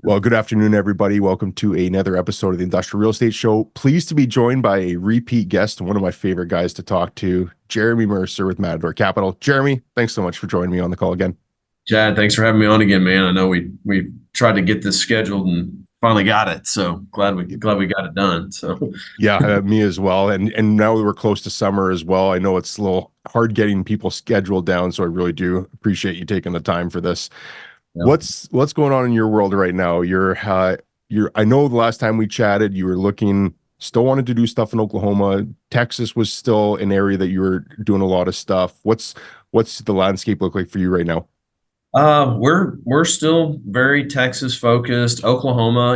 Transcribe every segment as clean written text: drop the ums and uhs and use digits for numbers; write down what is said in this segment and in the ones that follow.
Well, good afternoon, everybody. Welcome to another episode of the Industrial Real Estate Show. Pleased to be joined by a repeat guest, one of my favorite guys to talk to, Jeremy Mercer with Matador Capital. Jeremy, thanks so much for joining me on the call again. Chad, thanks for having me on again, man. I know we tried to get this scheduled and finally got it. So glad we got it done. So Yeah, me as well. And now that we're close to summer as well, I know it's a little hard getting people scheduled down. So I really do appreciate you taking the time for this. yeah. What's going on in your world right now? I know the last time we chatted, you were still wanted to do stuff in Oklahoma. Texas was still an area that you were doing a lot of stuff. What's the landscape look like for you right now? We're still very Texas focused. Oklahoma,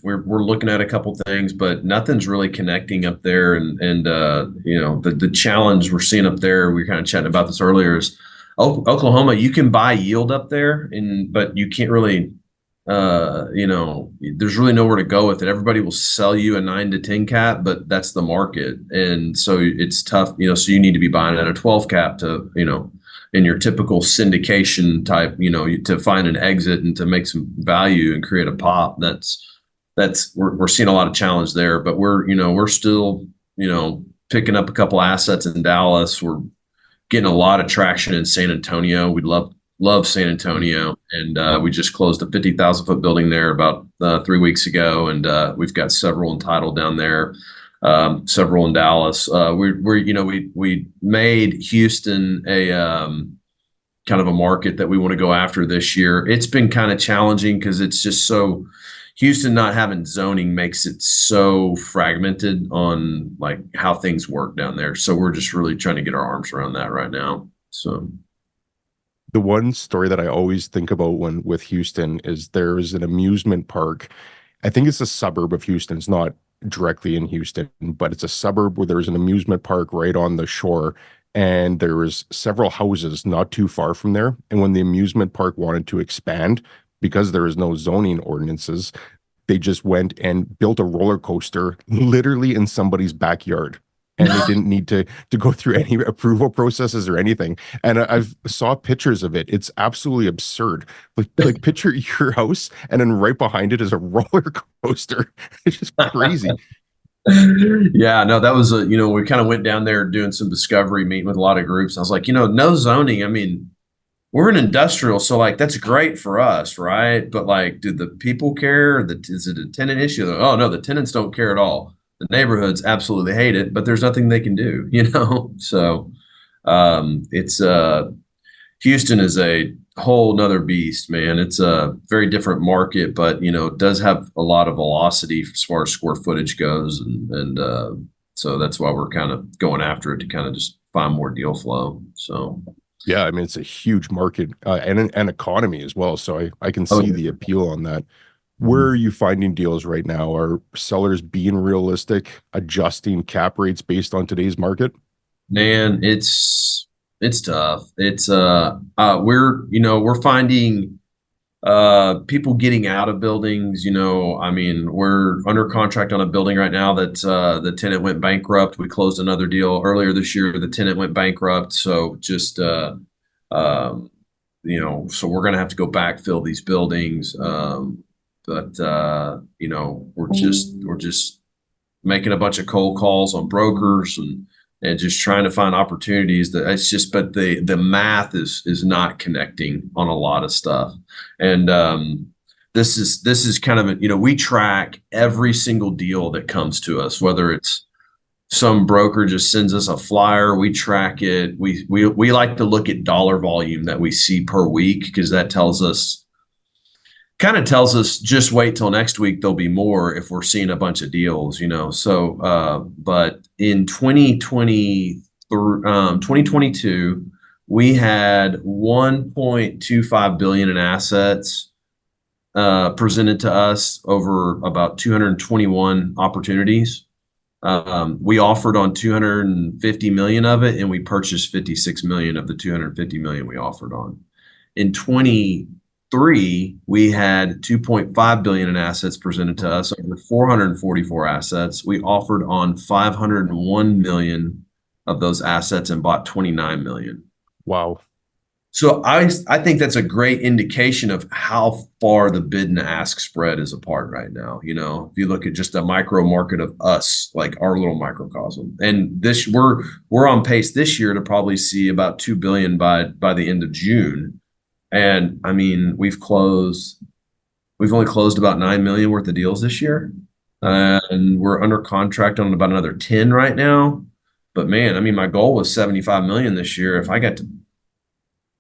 we're looking at a couple things, but nothing's really connecting up there. And the challenge we're seeing up there, we were kind of chatting about this earlier, is Oklahoma. You can buy yield up there, but you can't really, there's really nowhere to go with it. Everybody will sell you a 9 to 10 cap, but that's the market, and so it's tough. So you need to be buying at a 12 cap to, in your typical syndication type, to find an exit and to make some value and create a pop. We're seeing a lot of challenge there, but we're still, picking up a couple assets in Dallas. We're getting a lot of traction in San Antonio. We love San Antonio, and we just closed a 50,000 foot building there about 3 weeks ago, and we've got several entitled down there. Several in Dallas. We made Houston a kind of a market that we want to go after this year. It's been kind of challenging because it's just so Houston not having zoning makes it so fragmented on like how things work down there. So we're just really trying to get our arms around that right now. So The one story that I always think about when with Houston is there is an amusement park. I think it's a suburb of Houston. It's not directly in Houston, but it's a suburb where there's an amusement park right on the shore. And there was several houses not too far from there. And when the amusement park wanted to expand, because there is no zoning ordinances, they just went and built a roller coaster literally in somebody's backyard. And they didn't need to go through any approval processes or anything. And I've saw pictures of it. It's absolutely absurd. Like picture your house, and then right behind it is a roller coaster. It's just crazy. yeah, no, that was we kind of went down there doing some discovery, meeting with a lot of groups. I was like, no zoning. I mean, we're an industrial, so like that's great for us, right? But like, do the people care? Is it a tenant issue? Oh no, the tenants don't care at all. The neighborhoods absolutely hate it, but there's nothing they can do. So it's Houston is a whole nother beast, man. It's a very different market, but it does have a lot of velocity as far as square footage goes, and so that's why we're kind of going after it to kind of just find more deal flow. So Yeah, I mean it's a huge market and an economy as well. So I can oh see the appeal on that. Where are you finding deals right now? Are sellers being realistic, adjusting cap rates based on today's market? man, it's tough. It's we're finding people getting out of buildings. I mean, we're under contract on a building right now that the tenant went bankrupt. We closed another deal earlier this year. The tenant went bankrupt, so just so we're gonna have to go backfill these buildings. But we're just making a bunch of cold calls on brokers and just trying to find opportunities. That it's just, but the math is not connecting on a lot of stuff. And this is kind of we track every single deal that comes to us, whether it's some broker just sends us a flyer, we track it. We like to look at dollar volume that we see per week, because that kind of tells us just wait till next week, there'll be more if we're seeing a bunch of deals. So but in 2022 we had 1.25 billion in assets presented to us over about 221 opportunities. We offered on 250 million of it, and we purchased 56 million of the 250 million we offered on. In 2023, we had 2.5 billion in assets presented to us over 444 assets. We offered on 501 million of those assets and bought 29 million. Wow. So I think that's a great indication of how far the bid and ask spread is apart right now. You know, if you look at just a micro market of us, like our little microcosm, and this we're on pace this year to probably see about 2 billion by the end of June. And I mean, we've only closed about 9 million worth of deals this year, and we're under contract on about another 10 right now. But man, I mean, my goal was 75 million this year. If I get to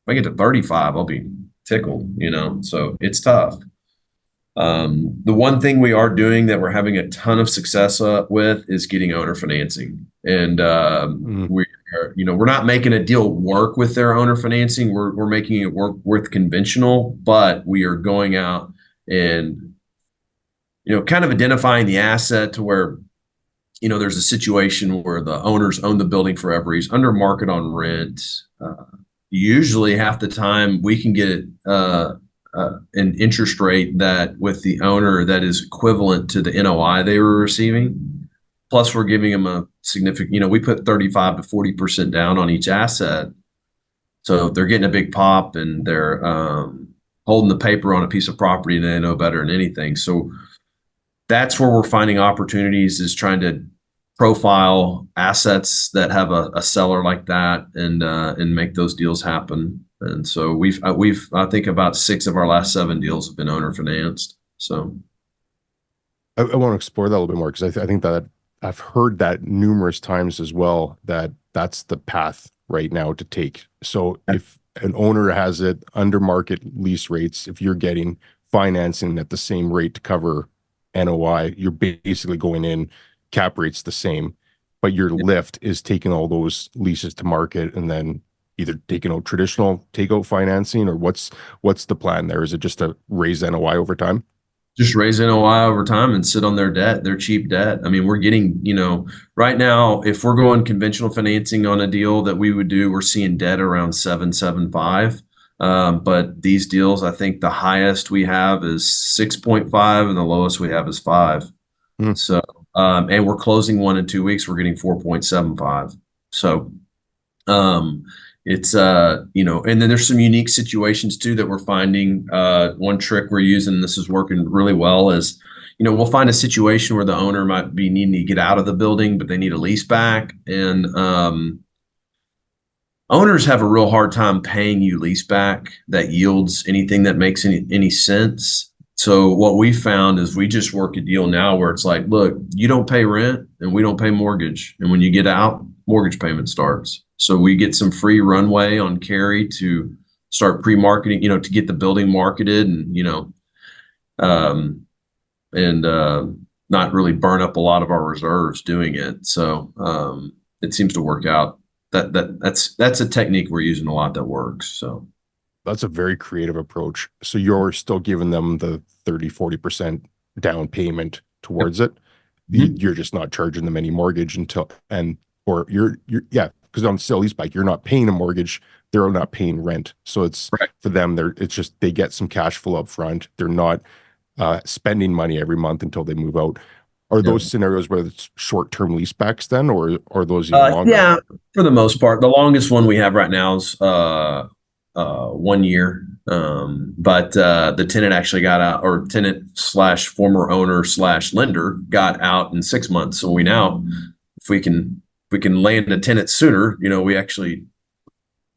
35, I'll be tickled, you know. So it's tough. The one thing we are doing that we're having a ton of success with is getting owner financing. And Mm. we are, you know, we're not making a deal work with their owner financing. We're making it work with conventional, but we are going out and, you know, kind of identifying the asset to where, you know, there's a situation where the owners own the building forever. He's under market on rent. Usually half the time we can get an interest rate that with the owner that is equivalent to the NOI they were receiving. Plus we're giving them a significant, you know, we put 35 to 40% down on each asset. So they're getting a big pop and they're holding the paper on a piece of property and they know better than anything. So that's where we're finding opportunities, is trying to profile assets that have a seller like that and make those deals happen. And so we've I think about 6 of our last 7 deals have been owner financed. So I want to explore that a little bit more because I think that I've heard that numerous times as well, that that's the path right now to take. So if an owner has it under market lease rates, if you're getting financing at the same rate to cover NOI, you're basically going in, cap rates the same, but your lift is taking all those leases to market and then either taking out traditional takeout financing, or what's the plan there? Is it just to raise NOI over time? just raise NOI over time and sit on their debt, their cheap debt. I mean, we're getting, you know, right now, if we're going conventional financing on a deal that we would do, we're seeing debt around 7.75. But these deals, I think the highest we have is 6.5 and the lowest we have is 5. Hmm. So, and we're closing one in 2 weeks. We're getting 4.75. So, um, it's you know, and then there's some unique situations too that we're finding. One trick we're using, this is working really well, is, you know, we'll find a situation where the owner might be needing to get out of the building, but they need a lease back, and owners have a real hard time paying you lease back that yields anything that makes any sense. So what we found is we just work a deal now where it's like, look, you don't pay rent and we don't pay mortgage. And when you get out, mortgage payment starts. So we get some free runway on carry to start pre-marketing, you know, to get the building marketed and, you know, um, and not really burn up a lot of our reserves doing it. So it seems to work out. That's a technique we're using a lot that works. So That's a very creative approach. So you're still giving them the 30-40% down payment yep. towards it. Mhm. You're just not charging them any mortgage until, and or you're yeah, because on sale leaseback, you're not paying a mortgage, they're not paying rent. So it's Right. for them, it's just they get some cash flow up front. They're not spending money every month until they move out. Are Yeah. those scenarios where it's short-term leasebacks then, or are those even longer? Yeah, for the most part. The longest one we have right now is 1 year. But the tenant actually got out, or tenant slash former owner slash lender got out in 6 months. So we now, if we can land a tenant sooner, you know, we actually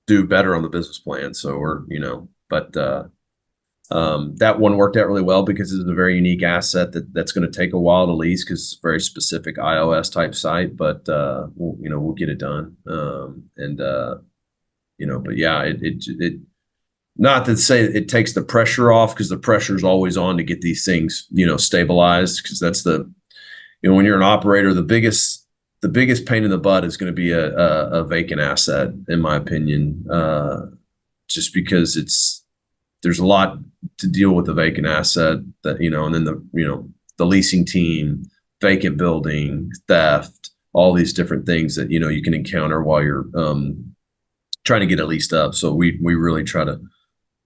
do better on the business plan. So we're, you know, but that one worked out really well because it's a very unique asset that's going to take a while to lease because it's a very specific iOS type site. But you know, we'll get it done. And you know, but yeah, it not to say it takes the pressure off, because the pressure is always on to get these things, you know, stabilized, because that's the, you know, when you're an operator, the biggest pain in the butt is going to be a vacant asset, in my opinion, just because there's a lot to deal with a vacant asset, that, you know, and then the, you know, the leasing team, vacant building, theft, all these different things that, you know, you can encounter while you're trying to get it leased up. So we really try to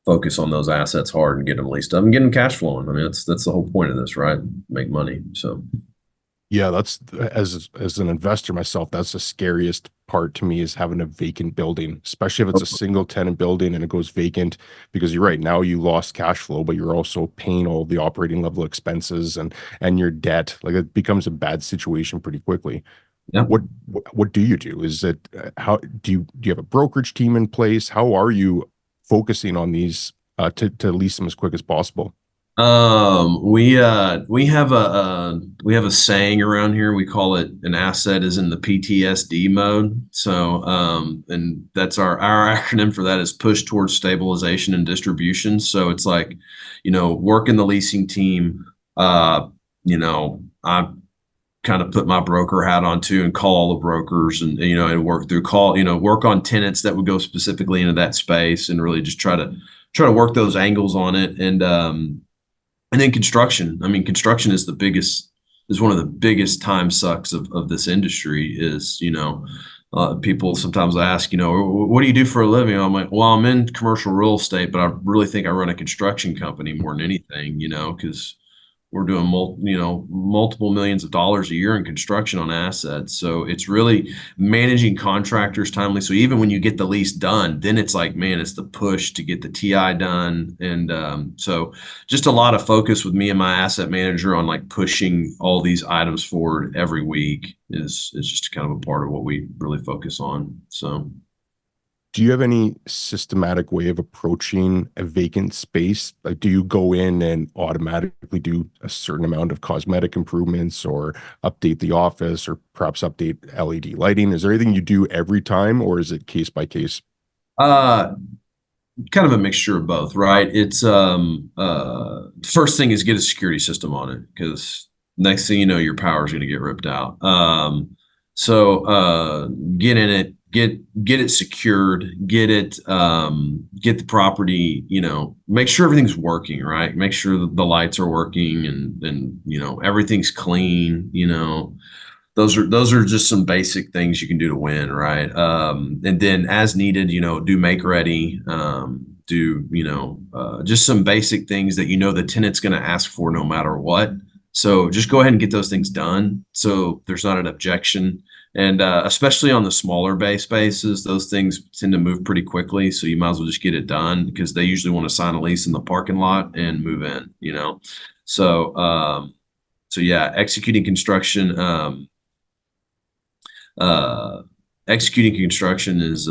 focus on those assets hard and get them leased up and get them cash flowing. I mean, that's the whole point of this, right? Make money. So Yeah, that's as an investor myself, that's the scariest part to me is having a vacant building, especially if it's a single tenant building and it goes vacant, because you're right, now you lost cash flow, but you're also paying all the operating level expenses and your debt. Like it becomes a bad situation pretty quickly. Yeah. What do you do? Is it how do you have a brokerage team in place? How are you focusing on these to lease them as quick as possible? We have a saying around here. We call it an asset is in the PTSD mode. So and that's our acronym for that is push towards stabilization and distribution. So it's like, work in the leasing team. I kind of put my broker hat on too and call all the brokers and work through work on tenants that would go specifically into that space and really just try to work those angles on it. And then construction. I mean, construction is one of the biggest time sucks of this industry is, people sometimes ask, what do you do for a living? I'm like, well, I'm in commercial real estate, but I really think I run a construction company more than anything, because we're doing multiple millions of dollars a year in construction on assets. So it's really managing contractors timely. So even when you get the lease done, then it's like, man, it's the push to get the TI done. And so just a lot of focus with me and my asset manager on like pushing all these items forward every week is just kind of a part of what we really focus on. So Do you have any systematic way of approaching a vacant space? Like, do you go in and automatically do a certain amount of cosmetic improvements or update the office or perhaps update LED lighting? Is there anything you do every time or is it case by case? uh kind of a mixture of both, right? It's first thing is get a security system on it because next thing you know, your power is going to get ripped out. So get in it, get it secured, get the property, make sure everything's working, right? Make sure that the lights are working and everything's clean, those are just some basic things you can do to win, right? And then as needed, do make ready, just some basic things that the tenant's going to ask for no matter what. So just go ahead and get those things done so there's not an objection. And especially on the smaller bay spaces, those things tend to move pretty quickly. So you might as well just get it done because they usually want to sign a lease in the parking lot and move in. So so yeah, uh, executing construction is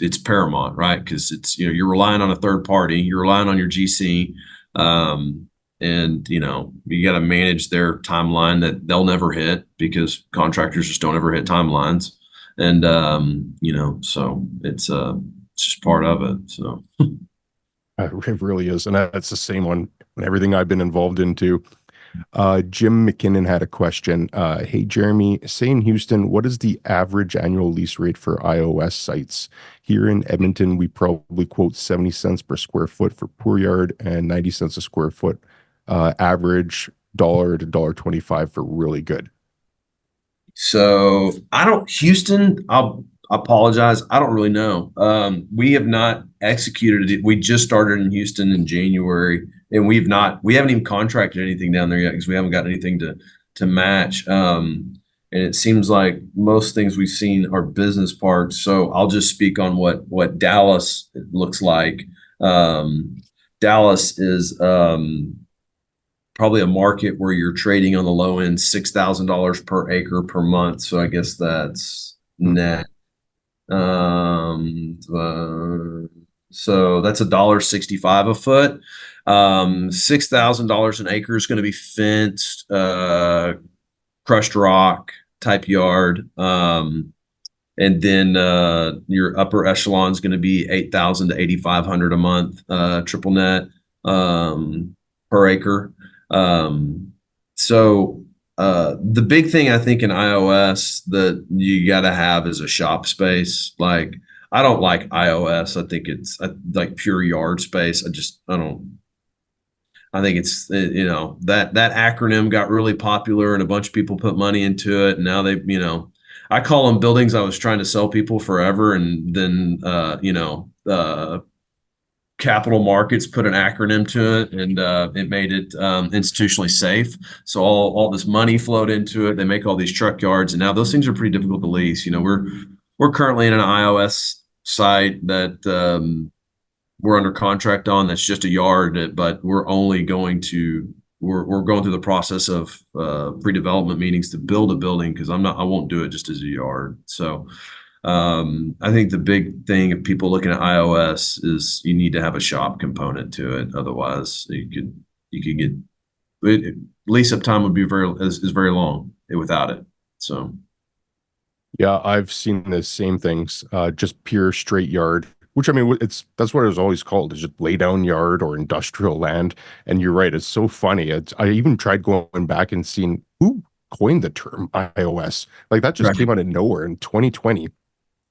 it's paramount, right? Because it's you're relying on a third party, you're relying on your GC, and you got to manage their timeline that they'll never hit because contractors just don't ever hit timelines, and so it's just part of it. So It really is. And that's the same on everything I've been involved in too. Jim McKinnon had a question. Hey, Jeremy, say in Houston, what is the average annual lease rate for iOS sites? Here in Edmonton, we probably quote 70 cents per square foot for poor yard and 90 cents a square foot, average dollar to $1.25 for really good. So Houston, I'll apologize. I don't really know. We have not executed it. We just started in Houston in January and we haven't even contracted anything down there yet because we haven't got anything to match. And it seems like most things we've seen are business parks. So I'll just speak on what Dallas looks like. Dallas is probably a market where you're trading on the low end $6,000 per acre per month. So I guess that's net. So that's $1.65 a foot. $6,000 an acre is going to be fenced, crushed rock type yard. And then your upper echelon is going to be 8,000 to 8,500 a month, triple net per acre. So the big thing I think in iOS that you got to have is a shop space. Like I don't like iOS. I think it's like pure yard space. I think it's that acronym got really popular and a bunch of people put money into it and now I call them buildings I was trying to sell people forever and then capital markets put an acronym to it, and it made it institutionally safe. So all this money flowed into it. They make all these truck yards, and now those things are pretty difficult to lease. We're currently in an iOS site that we're under contract on. That's just a yard, but we're going through the process of pre-development meetings to build a building, because I won't do it just as a yard. So I think the big thing of people looking at iOS is you need to have a shop component to it. Otherwise, you could get lease up time would be is very long without it. So Yeah, I've seen the same things, just pure straight yard, which I mean, that's what it was always called, is just lay down yard or industrial land. And you're right, it's so funny. I even tried going back and seeing who coined the term iOS. Like that just right. came out of nowhere in 2020.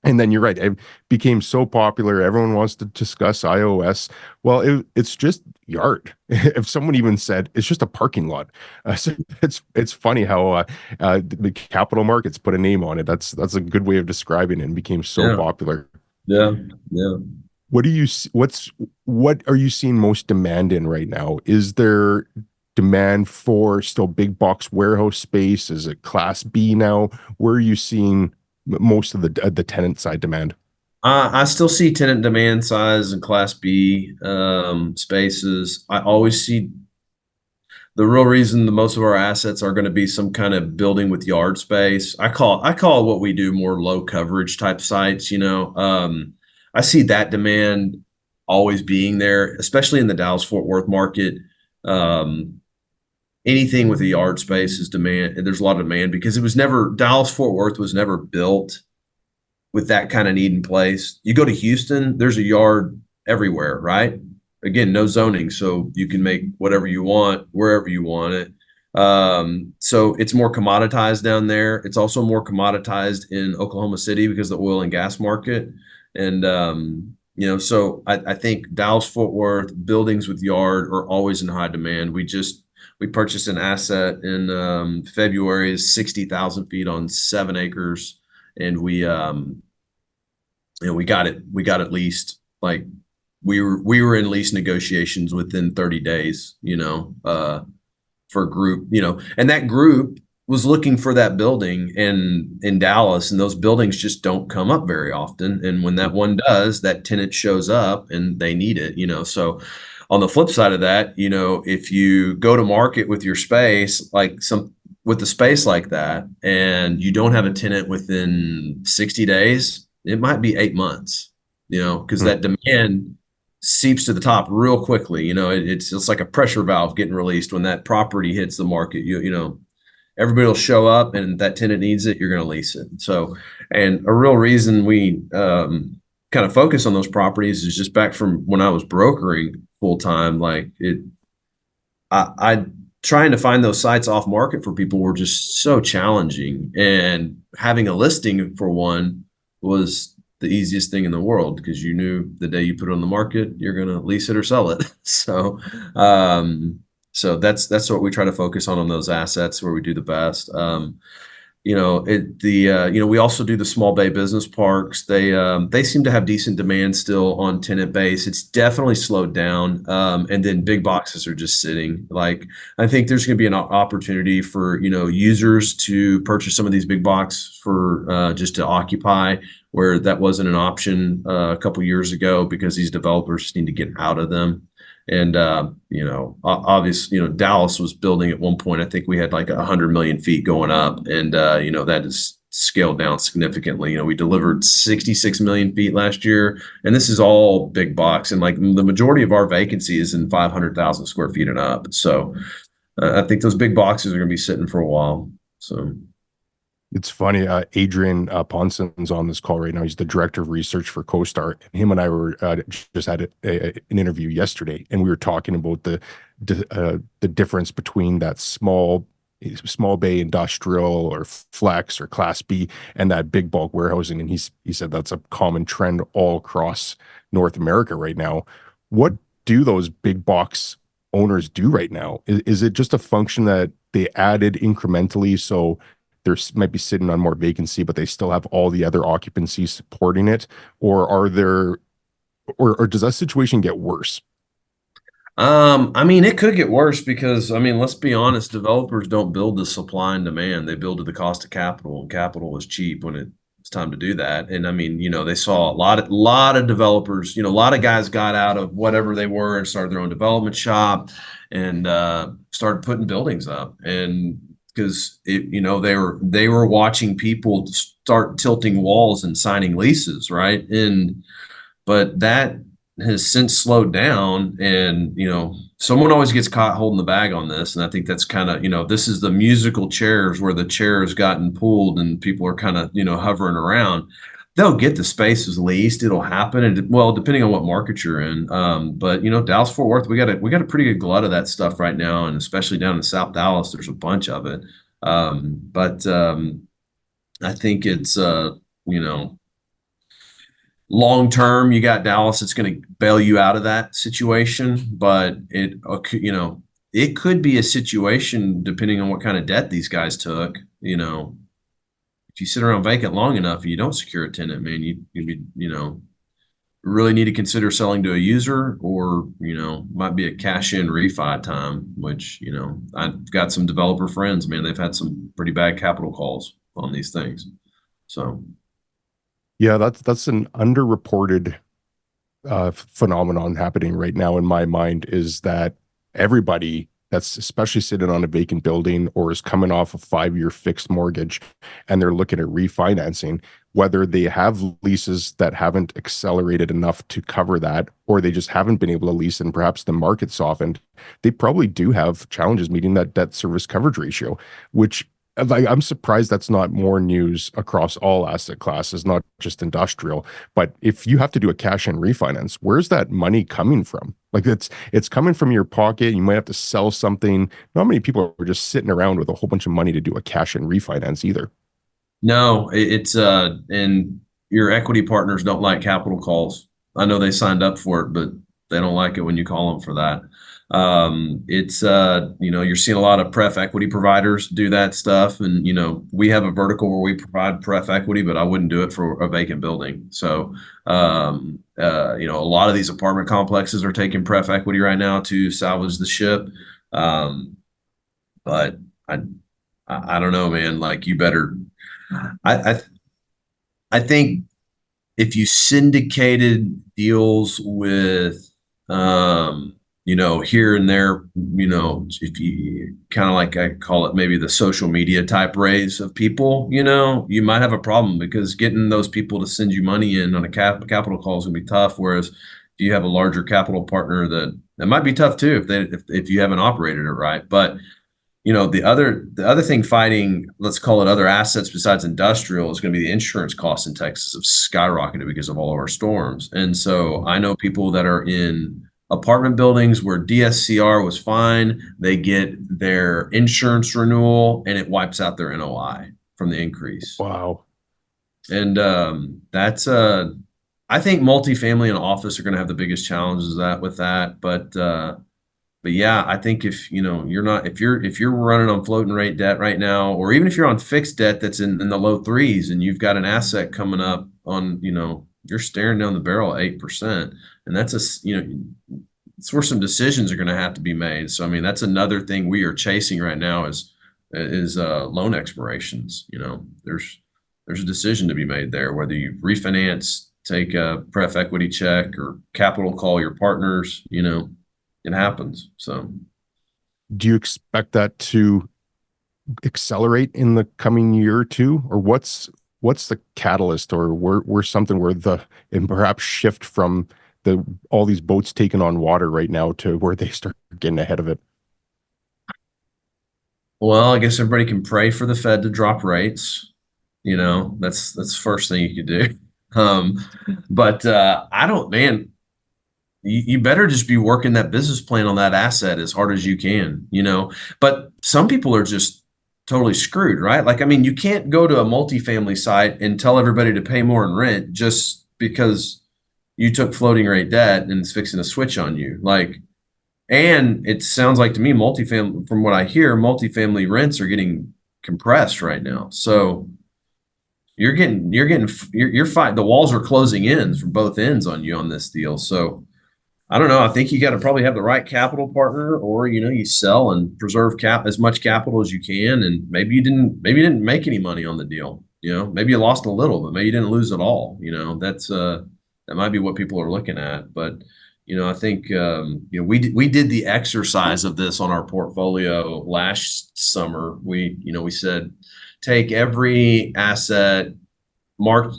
And then you're right, it became so popular. Everyone wants to discuss iOS. Well, it's just yard. If someone even said it's just a parking lot, so it's funny how the capital markets put a name on it. That's a good way of describing it, and became so Yeah, popular. yeah, yeah. What do you what are you seeing most demand in right now? Is there demand for still big box warehouse space? Is it Class B now? Where are you seeing most of the tenant side demand? I still see tenant demand size and Class B spaces. I always see the real reason the most of our assets are going to be some kind of building with yard space. I call what we do more low coverage type sites. I see that demand always being there, especially in the Dallas Fort Worth market. Um, Anything with a yard space is demand, and there's a lot of demand because it was never Dallas Fort Worth was never built with that kind of need in place. You go to Houston, there's a yard everywhere, right? Again, no zoning, so you can make whatever you want wherever you want it. So it's more commoditized down there. It's also more commoditized in Oklahoma City because of the oil and gas market. And so I think Dallas Fort Worth buildings with yard are always in high demand. We purchased an asset in February, is 60,000 feet on 7 acres, and we got it leased. Like we were in lease negotiations within 30 days, for a group, and that group was looking for that building in Dallas, and those buildings just don't come up very often. And when that one does, that tenant shows up and they need it. So on the flip side of that, if you go to market with your space, with the space like that, and you don't have a tenant within 60 days, it might be 8 months, because Hmm. that demand seeps to the top real quickly. It's like a pressure valve getting released when that property hits the market. Everybody will show up, and that tenant needs it, you're going to lease it. So, and a real reason we kind of focus on those properties is just back from when I was brokering full time. I trying to find those sites off market for people were just so challenging, and having a listing for one was the easiest thing in the world, because you knew the day you put it on the market, you're going to lease it or sell it. Um, so that's what we try to focus on those assets where we do the best. We also do the small bay business parks. They seem to have decent demand still on tenant base. It's definitely slowed down. And then big boxes are just sitting. Like, I think there's going to be an opportunity for, users to purchase some of these big box for just to occupy, where that wasn't an option a couple years ago, because these developers just need to get out of them. And obviously, Dallas was building at one point. I think we had like 100 million feet going up, and that is scaled down significantly. We delivered 66 million feet last year, and this is all big box. And like the majority of our vacancy is in 500,000 square feet and up. So I think those big boxes are going to be sitting for a while. So. It's funny. Adrian Ponson's on this call right now. He's the director of research for CoStar. And him and I were just had an interview yesterday, and we were talking about the difference between that small bay industrial or flex or Class B and that big bulk warehousing. And he said that's a common trend all across North America right now. What do those big box owners do right now? Is it just a function that they added incrementally, so they might be sitting on more vacancy, but they still have all the other occupancy supporting it? Or are there or does that situation get worse? I mean, it could get worse because, I mean, let's be honest, developers don't build to supply and demand. They build to the cost of capital, and capital is cheap when it's time to do that. And I mean, they saw a lot of developers, a lot of guys got out of whatever they were and started their own development shop and started putting buildings up. And because they were watching people start tilting walls and signing leases, right? But that has since slowed down, and someone always gets caught holding the bag on this, and I think that's kind of, this is the musical chairs where the chair has gotten pulled and people are kind of hovering around. They'll get the spaces leased, it'll happen, and well, depending on what market you're in. But Dallas Fort Worth, we got a pretty good glut of that stuff right now, and especially down in South Dallas there's a bunch of it. But I think it's you know long term, you got Dallas that's going to bail you out of that situation, but it could be a situation depending on what kind of debt these guys took. If you sit around vacant long enough and you don't secure a tenant, man, you really need to consider selling to a user, or might be a cash in refi time. Which I've got some developer friends, man, they've had some pretty bad capital calls on these things. So. Yeah, that's an underreported phenomenon happening right now in my mind, is that everybody that's especially sitting on a vacant building or is coming off a 5-year fixed mortgage and they're looking at refinancing, whether they have leases that haven't accelerated enough to cover that, or they just haven't been able to lease and perhaps the market softened, they probably do have challenges meeting that debt service coverage ratio, which I'm surprised that's not more news across all asset classes, not just industrial. But if you have to do a cash in refinance, where's that money coming from? Like it's coming from your pocket. You might have to sell something. Not many people are just sitting around with a whole bunch of money to do a cash in refinance either. No, it's and your equity partners don't like capital calls. I know they signed up for it, but they don't like it when you call them for that. It's you're seeing a lot of pref equity providers do that stuff, and we have a vertical where we provide pref equity, but I wouldn't do it for a vacant building. So a lot of these apartment complexes are taking pref equity right now to salvage the ship. But I I don't know, man. Like you better. I I think if you syndicated deals with here and there, if you kind of, like I call it, maybe the social media type raise of people, you might have a problem, because getting those people to send you money in on a capital call is gonna be tough. Whereas if you have a larger capital partner, that might be tough too if you haven't operated it right. But the other thing fighting, let's call it, other assets besides industrial, is going to be the insurance costs in Texas have skyrocketed because of all of our storms. And so I know people that are in apartment buildings where DSCR was fine. They get their insurance renewal and it wipes out their NOI from the increase. Wow. And that's I think multifamily and office are going to have the biggest challenges with that. But yeah, I think if if you're running on floating rate debt right now, or even if you're on fixed debt that's in the low threes, and you've got an asset coming up on, you're staring down the barrel at 8%, and it's where some decisions are going to have to be made. So I mean, that's another thing we are chasing right now is loan expirations. There's a decision to be made there, whether you refinance, take a pref equity check, or capital call your partners. It happens. So, Do you expect that to accelerate in the coming year or two, or what's the catalyst, or where something where and perhaps shift from all these boats taking on water right now to where they start getting ahead of it? well, I guess everybody can pray for the Fed to drop rates. That's the first thing you could do. But I don't, man. You better just be working that business plan on that asset as hard as you can. But some people are just totally screwed, right? Like, I mean, you can't go to a multifamily site and tell everybody to pay more in rent just because you took floating rate debt and it's fixing to switch on you. Like, and it sounds like to me, multifamily, from what I hear, multifamily rents are getting compressed right now. So you're fighting. The walls are closing in from both ends on you on this deal. So I don't know. I think you got to probably have the right capital partner, or you sell and preserve cap as much capital as you can, and maybe you didn't make any money on the deal. Maybe you lost a little, but maybe you didn't lose at all. That might be what people are looking at. But I think we did the exercise of this on our portfolio last summer. We said take every asset, mark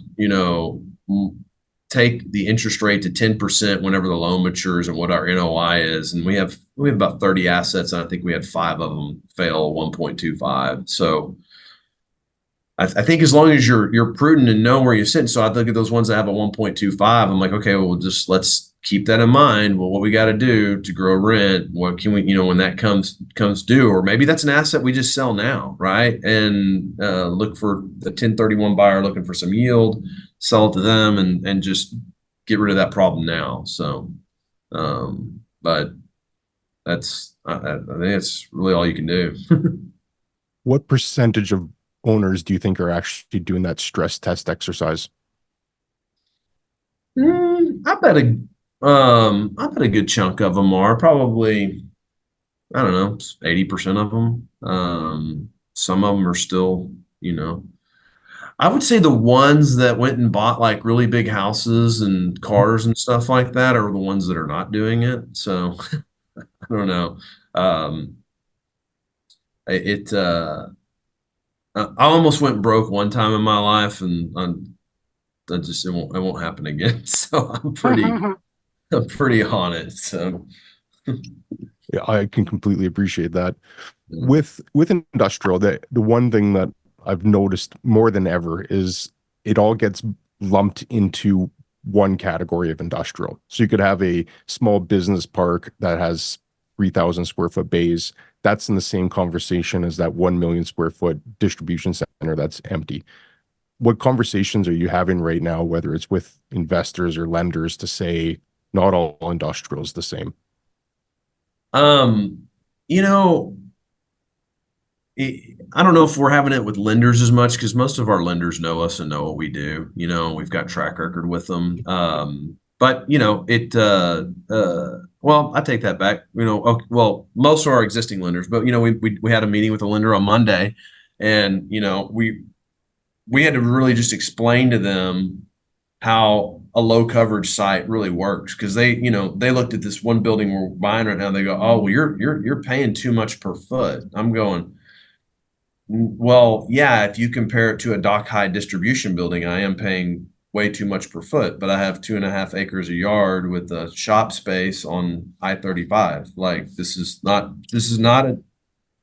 take the interest rate to 10% whenever the loan matures and what our NOI is. And we have about 30 assets, and I think we had 5 of them fail 1.25. So I think as long as you're prudent and know where you're sitting. So I look at those ones that have a 1.25. I'm like, okay, well, just let's keep that in mind. Well, what we got to do to grow rent? What can we, when that comes due, or maybe that's an asset we just sell now, right? And look for the 1031 buyer looking for some yield, sell it to them, and just get rid of that problem now. So, but I think that's really all you can do. What percentage of owners do you think are actually doing that stress test exercise? I bet a good chunk of them are probably, I don't know, 80% of them. Some of them are still, I would say the ones that went and bought like really big houses and cars and stuff like that are the ones that are not doing it. So I don't know. Um, it I almost went broke one time in my life, and it won't happen again. So I'm pretty on it. So Yeah, I can completely appreciate that. With industrial, the one thing that I've noticed more than ever is it all gets lumped into one category of industrial. So you could have a small business park that has 3,000 square foot bays. That's in the same conversation as that 1 million square foot distribution center that's empty. What conversations are you having right now, whether it's with investors or lenders, to say not all industrial is the same? um, you know, I don't know if we're having it with lenders as much, because most of our lenders know us and know what we do. We've got track record with them. But well, I take that back. Well, most of our existing lenders, but we had a meeting with a lender on Monday, and we had to really just explain to them how a low coverage site really works, because they looked at this one building we're buying right now. They go, oh, well, you're paying too much per foot. I'm going, well, yeah, if you compare it to a dock high distribution building, I am paying way too much per foot, but I have 2.5 acres a yard with a shop space on I-35. Like, this is not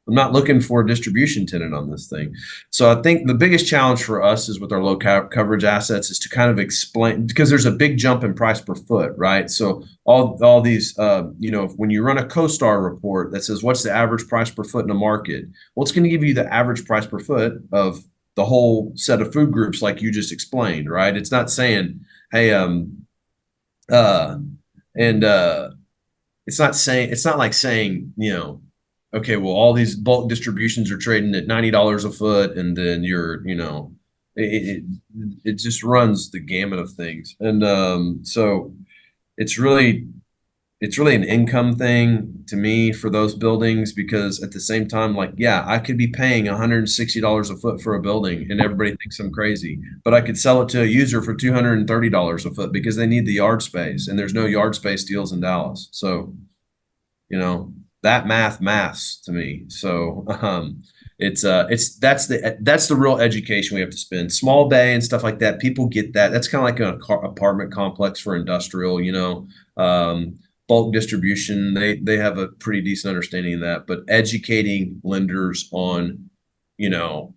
I'm not looking for a distribution tenant on this thing. So I think the biggest challenge for us is with our low coverage assets is to kind of explain, because there's a big jump in price per foot, right? So all these, when you run a CoStar report that says what's the average price per foot in the market, well, it's going to give you the average price per foot of the whole set of food groups, like you just explained, right? It's not saying, hey, uh, and it's not like saying, okay, well, all these bulk distributions are trading at $90 a foot, and then it, it it just runs the gamut of things. And so it's really it's really an income thing to me for those buildings, because at the same time, like, yeah, I could be paying $160 a foot for a building and everybody thinks I'm crazy, but I could sell it to a user for $230 a foot because they need the yard space, and there's no yard space deals in Dallas. So you know that maths to me. So it's that's the real education we have to spend. Small bay and stuff like that, people get that. That's kind of like an apartment complex for industrial. Bulk distribution, they have a pretty decent understanding of that. But educating lenders on,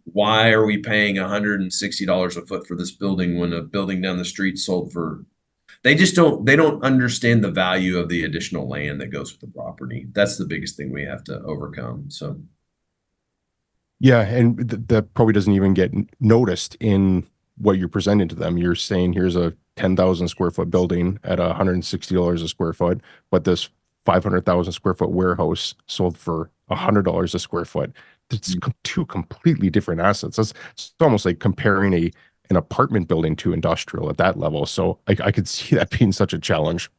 why are we paying $160 a foot for this building when a building down the street sold for, they don't understand the value of the additional land that goes with the property. That's the biggest thing we have to overcome. So Yeah, and that probably doesn't even get noticed in what you're presenting to them. You're saying here's a 10,000 square foot building at $160 a square foot, but this 500,000 square foot warehouse sold for $100 a square foot. It's two completely different assets. It's almost like comparing an apartment building to industrial at that level. So I could see that being such a challenge.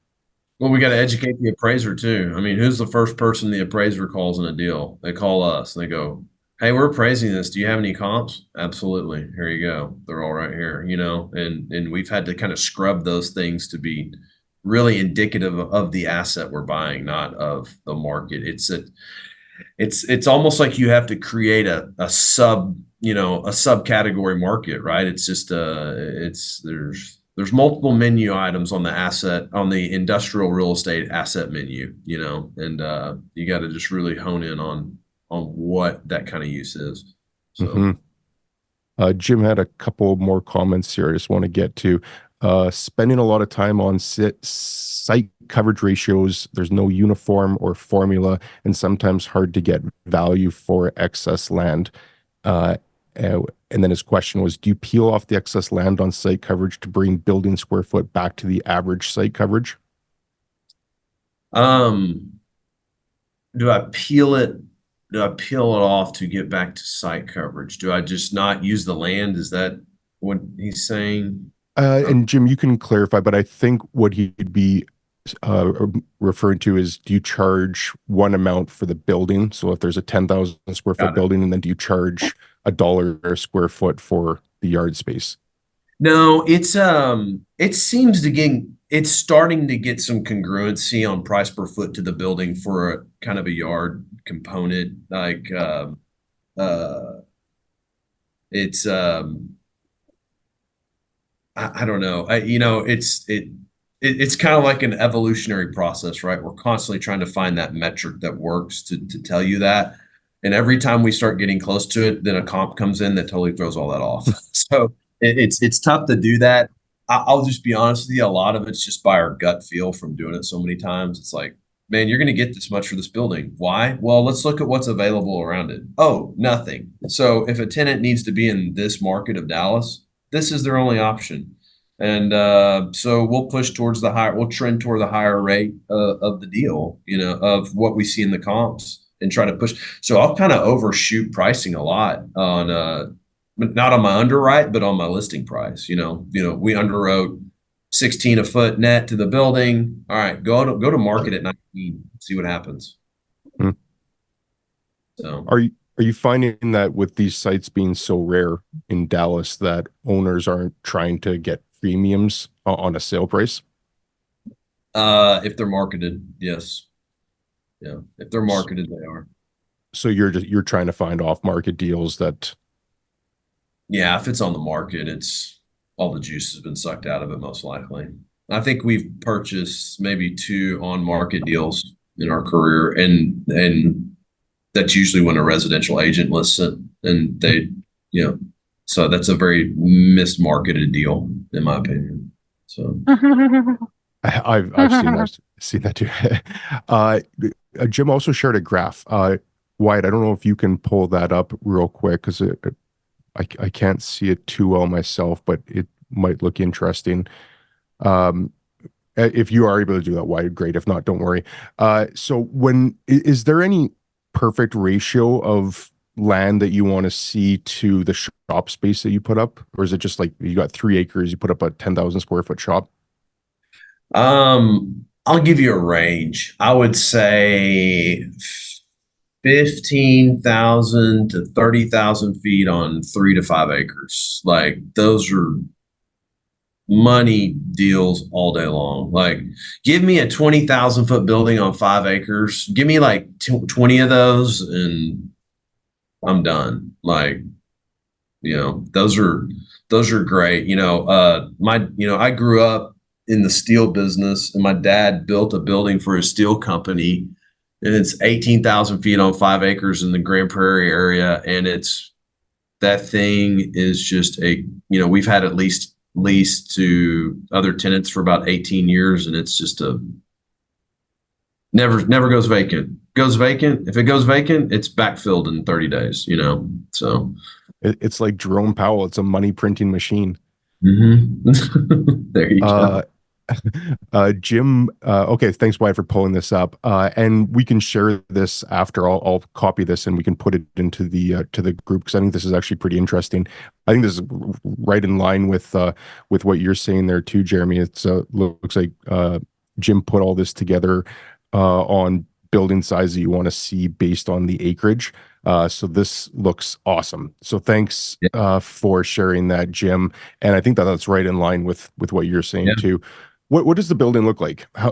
Well, we got to educate the appraiser too. I mean, who's the first person the appraiser calls in a deal? They call us and they go, "Hey, we're appraising this. Do you have any comps?" Absolutely. Here you go. They're all right here, and we've had to kind of scrub those things to be really indicative of the asset we're buying, not of the market. It's almost like you have to create a subcategory market, right? It's just there's multiple menu items on the industrial real estate asset menu, and you got to just really hone in on what that kind of use is. So Hmm. Jim had a couple more comments here I just want to get to. Spending a lot of time on site coverage ratios. There's no uniform or formula, and sometimes hard to get value for excess land. Uh, and then his question was, do you peel off the excess land on site coverage to bring building square foot back to the average site coverage? um do I peel it do I peel it off to get back to site coverage? Do I just not use the land? Is that what he's saying? And Jim, you can clarify, but I think what he'd be uh, referring to is, do you charge one amount for the building? So if there's a 10,000 square foot Got it. building, and then do you charge $1 a square foot for the yard space? No, it's starting to get some congruency on price per foot to the building for a kind of a yard component. Like uh it's I don't know. It's kind of like an evolutionary process, right? We're constantly trying to find that metric that works to tell you that. And every time we start getting close to it, then a comp comes in that totally throws all that off. So it's tough to do that. I'll just be honest with you. A lot of it's just by our gut feel from doing it so many times. It's like, man, you're going to get this much for this building. Why? Well, let's look at what's available around it. Oh, nothing. So if a tenant needs to be in this market of Dallas, this is their only option. And so we'll trend toward the higher rate of the deal, of what we see in the comps and try to push. So I'll kind of overshoot pricing a lot on, not on my underwrite, but on my listing price. We underwrote 16 a foot net to the building. All right, go to market at 19, see what happens. Hmm. So Are you finding that with these sites being so rare in Dallas that owners aren't trying to get premiums on a sale price? if they're marketed, yes. Yeah. If they're S- marketed, they are. So you're trying to find off market deals that. Yeah, if it's on the market, it's all the juice has been sucked out of it, most likely. I think we've purchased maybe two on market deals in our career, and that's usually when a residential agent lists it, and you know, so that's a very mismarketed deal, in my opinion. So, I've seen that too. Uh, Jim also shared a graph. Wyatt, I don't know if you can pull that up real quick because I can't see it too well myself, but it might look interesting. Um, if you are able to do that, Wyatt, great. If not, don't worry. So is there any perfect ratio of land that you want to see to the shop space that you put up? Or is it just like you got 3 acres, you put up a 10,000 square foot shop? I'll give you a range. I would say 15,000 to 30,000 feet on 3 to 5 acres. Like those are money deals all day long. Like, give me a 20,000 foot building on 5 acres. Give me like 20 of those, and I'm done. Like, those are great. I grew up in the steel business, and my dad built a building for a steel company, and it's 18,000 feet on 5 acres in the Grand Prairie area, and that thing is just we've had at least leased to other tenants for about 18 years, and it's just never goes vacant. Goes vacant. If it goes vacant, it's backfilled in 30 days. So It's like Jerome Powell. It's a money printing machine. there you Uh, go. Jim, okay, thanks, Wyatt, for pulling this up. And we can share this after. I'll copy this and we can put it into the group because I think this is actually pretty interesting. I think this is right in line with what you're saying there too, Jeremy. It's looks like Jim put all this together on building size that you want to see based on the acreage. So this looks awesome. So thanks Yeah. for sharing that, Jim. And I think that that's right in line with what you're saying Yeah. too. What does the building look like? How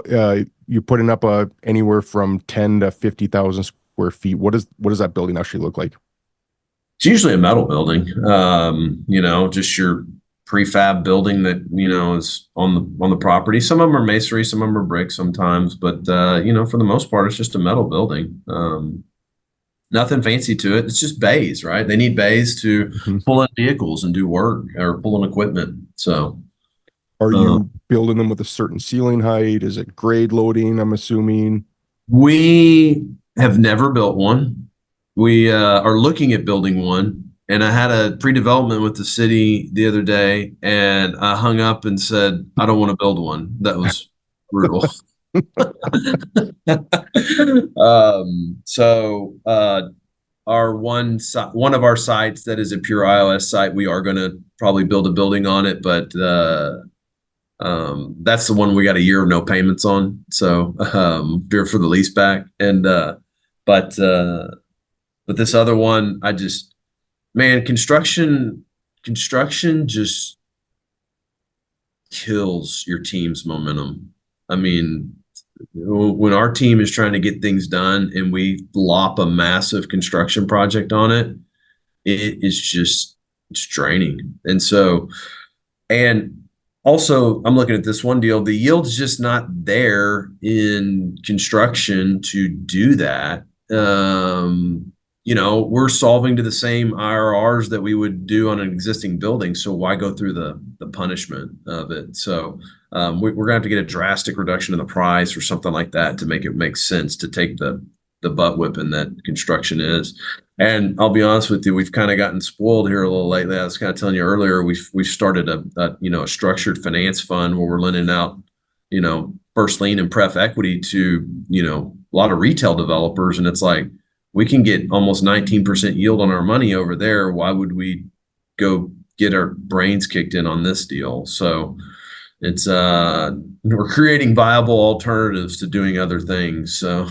you putting up anywhere from 10 to 50,000 square feet? What does that building actually look like? It's usually a metal building, just your prefab building that, is on the property. Some of them are masonry, some of them are brick sometimes, but, for the most part, it's just a metal building. Nothing fancy to it. It's just bays, right? They need bays to Mhm. pull in vehicles and do work or pull in equipment. So, Are uh, you building them with a certain ceiling height? Is it grade loading, I'm assuming? we have never built one. We are looking at building one. And I had a pre-development with the city the other day, and I hung up and said, I don't want to build one. That was brutal. Our one of our sites that is a pure ILS site, we are going to probably build a building on it, but that's the one we got a year of no payments on. So for the lease back, and but uh, but this other one, man, construction just kills your team's momentum. I mean, when our team is trying to get things done and we lop a massive construction project on it, it is just it's draining. And also, I'm looking at this one deal. The yield's just not there in construction to do that. We're solving to the same IRRs that we would do on an existing building. So why go through the punishment of it? So we're gonna have to get a drastic reduction in the price or something like that to make it make sense to take the butt whipping that construction is. And I'll be honest with you, we've kind of gotten spoiled here a little lately. I was kind of telling you earlier, we've started a structured finance fund where we're lending out, first lien and pref equity to, a lot of retail developers. And it's like, we can get almost 19% yield on our money over there. Why would we go get our brains kicked in on this deal? So it's we're creating viable alternatives to doing other things. So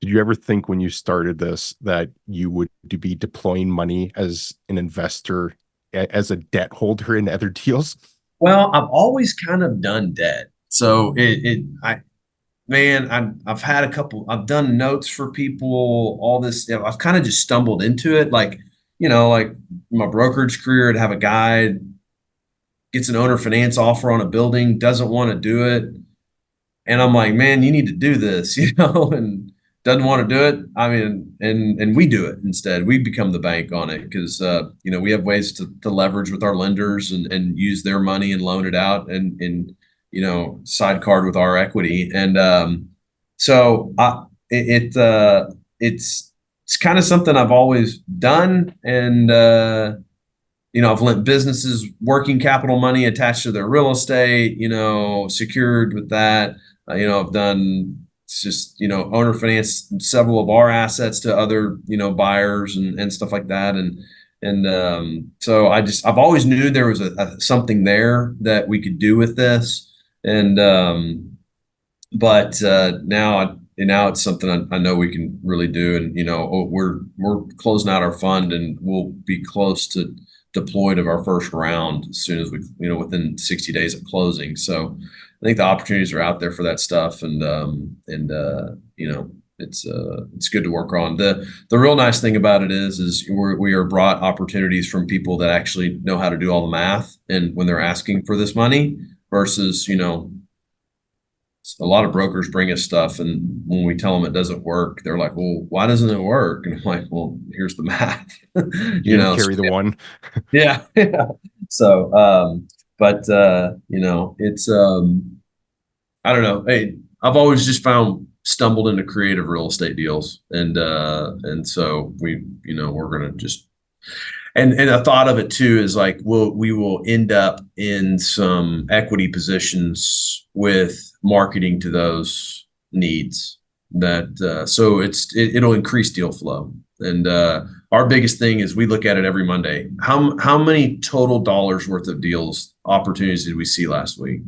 Did you ever think when you started this that you would be deploying money as an investor, as a debt holder in other deals? well, I've always kind of done debt. So I've had a couple, I've done notes for people, all this, I've kind of just stumbled into it. Like my brokerage career, I'd have a guy gets an owner finance offer on a building, doesn't want to do it. And I'm like, man, you need to do this, and doesn't want to do it. I mean, and we do it instead. We become the bank on it because we have ways to leverage with our lenders and use their money and loan it out and sidecard with our equity. And so I it, it's kind of something I've always done. And I've lent businesses working capital money attached to their real estate, secured with that. I've done just, owner finance several of our assets to other, buyers and stuff like that. So I've always knew there was something there that we could do with this. And, but now it's something I know we can really do. And, we're closing out our fund and we'll be close to deployed of our first round as soon as we, within 60 days of closing. So I think the opportunities are out there for that stuff. It's good to work on. The real nice thing about it is we are brought opportunities from people that actually know how to do all the math. And when they're asking for this money versus, a lot of brokers bring us stuff, and when we tell them it doesn't work, they're like, "Well, why doesn't it work?" And I'm like, "Well, here's the math." You So, carry the one. yeah, yeah. So, it's I don't know. Hey, I've always just stumbled into creative real estate deals, and so we're gonna just and a thought of it too is like we will end up in some equity positions with marketing to those needs that so it'll increase deal flow and our biggest thing is we look at it every Monday. How many total dollars worth of deals opportunities did we see last week?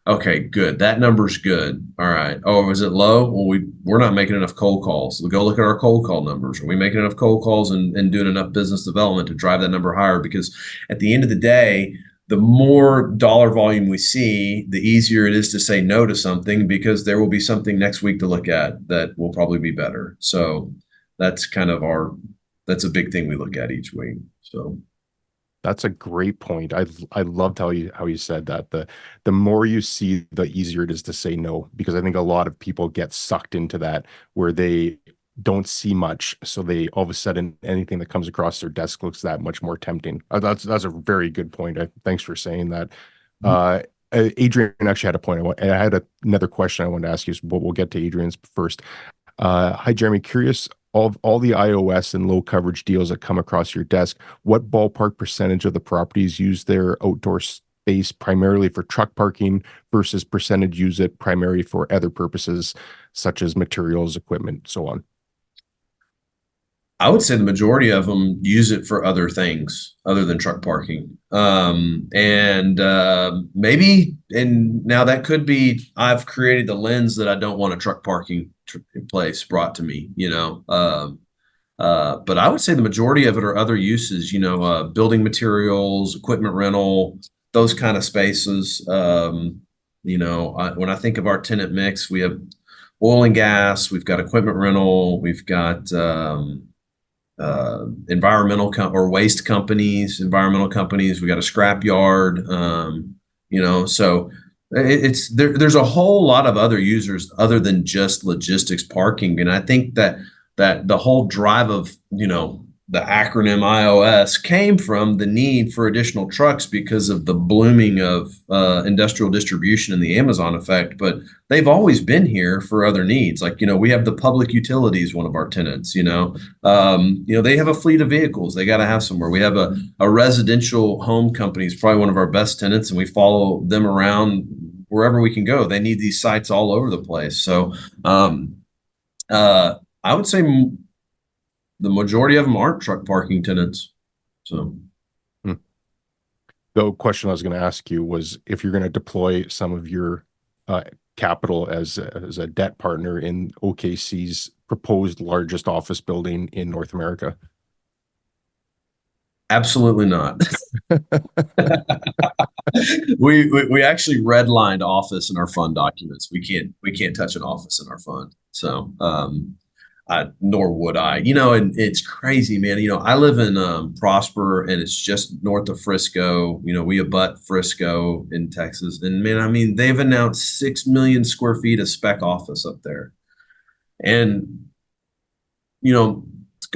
Okay, good. That number's good. All right. Oh, is it low? Well, we're not making enough cold calls. We'll go look at our cold call numbers. Are we making enough cold calls and doing enough business development to drive that number higher? Because at the end of the day, the more dollar volume we see, the easier it is to say no to something because there will be something next week to look at that will probably be better. So that's kind of that's a big thing we look at each week. So That's a great point. I loved how you said that. The more you see, the easier it is to say no, because I think a lot of people get sucked into that where they don't see much, so they all of a sudden anything that comes across their desk looks that much more tempting. That's a very good point. Thanks for saying that. Uh, Adrian actually had a point. I had another question I wanted to ask you, but we'll get to Adrian's first. Hi, Jeremy. Curious, all the iOS and low coverage deals that come across your desk, what ballpark percentage of the properties use their outdoor space primarily for truck parking versus percentage use it primarily for other purposes such as materials, equipment, so on? I would say the majority of them use it for other things other than truck parking. And maybe, and now that could be, I've created the lens that I don't want a truck parking place brought to me, you know. But I would say the majority of it are other uses, you know, building materials, equipment rental, those kind of spaces. You know, when I think of our tenant mix, we have oil and gas, we've got equipment rental, we've got environmental or waste companies, environmental companies. We got a scrap yard, you know, so it's there's a whole lot of other users other than just logistics parking. And I think that the whole drive of, you know, the acronym iOS came from the need for additional trucks because of the blooming of industrial distribution and the Amazon effect. But they've always been here for other needs. Like, you know, we have the public utilities, one of our tenants, you know, they have a fleet of vehicles. They got to have somewhere. We have a residential home company is probably one of our best tenants, and we follow them around wherever we can go. They need these sites all over the place. So I would say the majority of them aren't truck parking tenants. So Hmm. The question I was going to ask you was if you're going to deploy some of your capital as a debt partner in OKC's proposed largest office building in North America. absolutely not. We actually redlined office in our fund documents. We can't touch an office in our fund. So nor would I. You know, and it's crazy, man. You know, I live in Prosper, and it's just north of Frisco. You know, we abut Frisco in Texas, and man, I mean, they've announced 6 million square feet of spec office up there, and you know,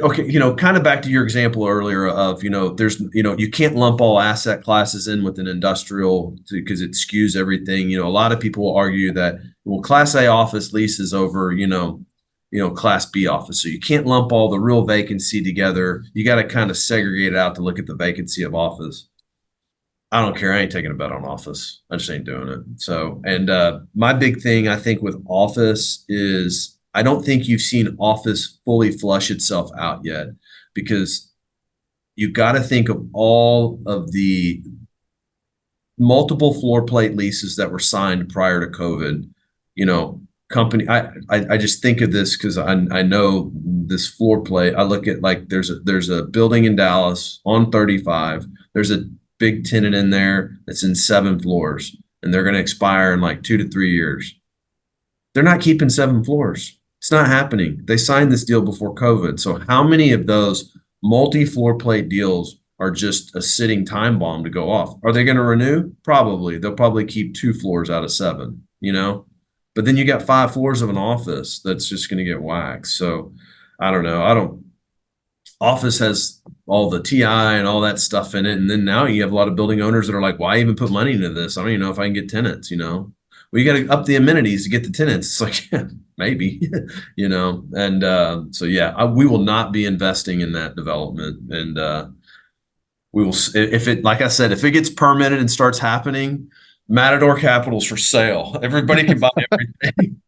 okay, you know, kind of back to your example earlier of, you know, there's, you know, you can't lump all asset classes in with an industrial because it skews everything. You know, a lot of people will argue that, well, Class A office leases over, Class B office. So you can't lump all the real vacancy together. You got to kind of segregate it out to look at the vacancy of office. I don't care. I ain't taking a bet on office. I just ain't doing it. So, and my big thing I think with office is I don't think you've seen office fully flush itself out yet, because you've got to think of all of the multiple floor plate leases that were signed prior to COVID. You know, company. I just think of this because I know this floor plate. I look at, like, there's a building in Dallas on 35. There's a big tenant in there that's in 7 floors, and they're going to expire in like 2 to 3 years. They're not keeping 7 floors. It's not happening. They signed this deal before COVID. So how many of those multi-floor plate deals are just a sitting time bomb to go off? Are they going to renew? Probably. They'll probably keep 2 floors out of 7, you know? But then you got 5 floors of an office that's just going to get waxed. So I don't know. Office has all the TI and all that stuff in it. And then now you have a lot of building owners that are like, why even put money into this? I don't even know if I can get tenants, you know? Well, you got to up the amenities to get the tenants. It's like, yeah, maybe, you know? And so, yeah, we will not be investing in that development. And we will, if it, like I said, if it gets permitted and starts happening, Matador Capital's for sale. Everybody can buy everything.